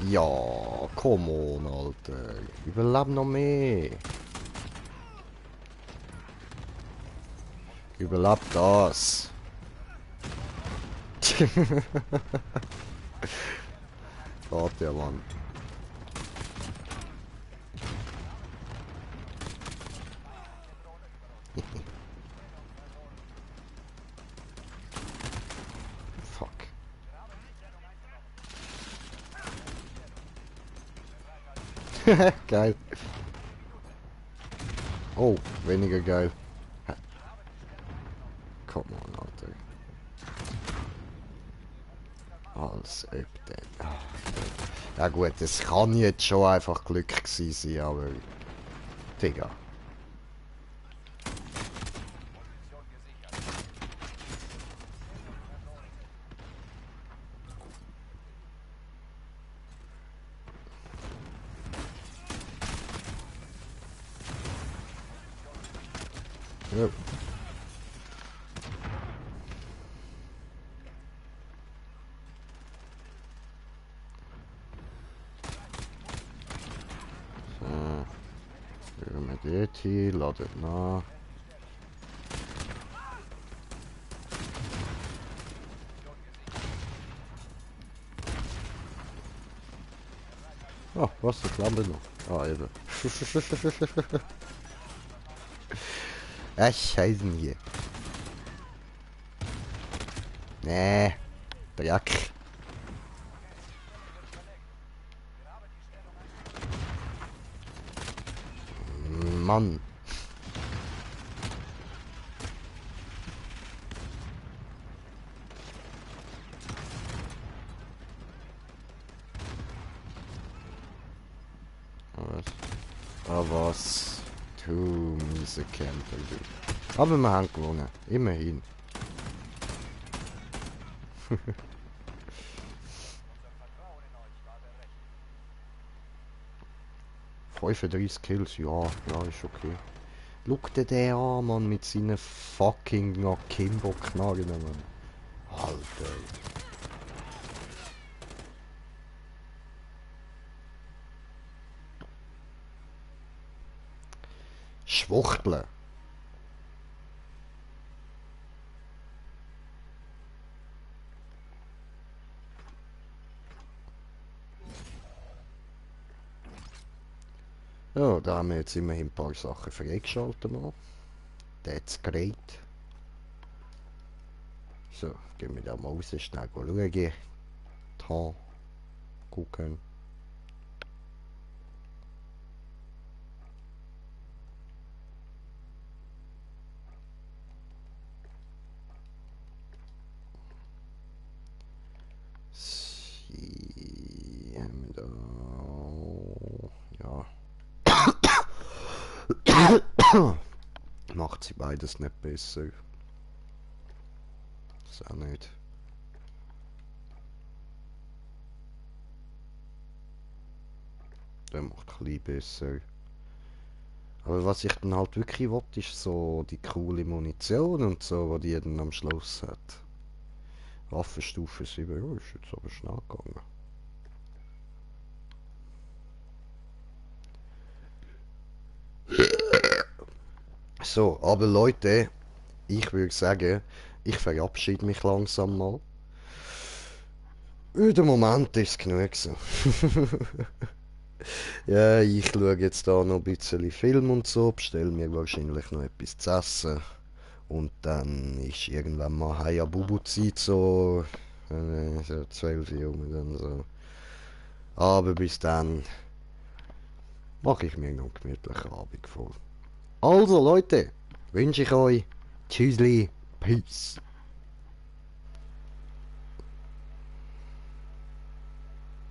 Ja, come on, Alter. Überleb noch mehr. Überleb das. Warte, Mann. Fuck. Geil. Oh, weniger geil. Come on, Alter. Als ob der... Ja gut, das kann jetzt schon einfach Glück gewesen sein, aber... Digga. Ja. Dort hin, ladet nach. Oh, was, das Lampe noch? Ah, eben. Scheiße hier. Nee, der Jack. Mann. was du miese Camper, du. Aber wir haben gewonnen. Immerhin. 35 Kills, ja, ist okay. Schau dir den an, Mann, mit seinen fucking Akimbo-Knarren, Mann. Alter. Schwuchteln. Ja, da haben wir jetzt immerhin ein paar Sachen freigeschaltet mal. That's great. So, gehen wir da mal raus, schnell schauen. Da, gucken. Sie haben wir da. Ja. Macht sie beides nicht besser. Das auch nicht. Der macht ein bisschen besser. Aber was ich dann halt wirklich will, ist so die coole Munition und so, die die dann am Schluss hat. Waffenstufe 7, ja, ist jetzt aber schnell gegangen. So, aber Leute, ich würde sagen, ich verabschiede mich langsam mal. Für den Moment ist es genug so. Ja, ich schaue jetzt da noch ein bisschen Film und so, bestelle mir wahrscheinlich noch etwas zu essen. Und dann ist irgendwann mal Hayabubu-Zeit, so 12 Uhr dann so. Aber bis dann mache ich mir noch einen gemütlichen Abend vor. Also Leute, wünsche ich euch Tschüssli, Peace.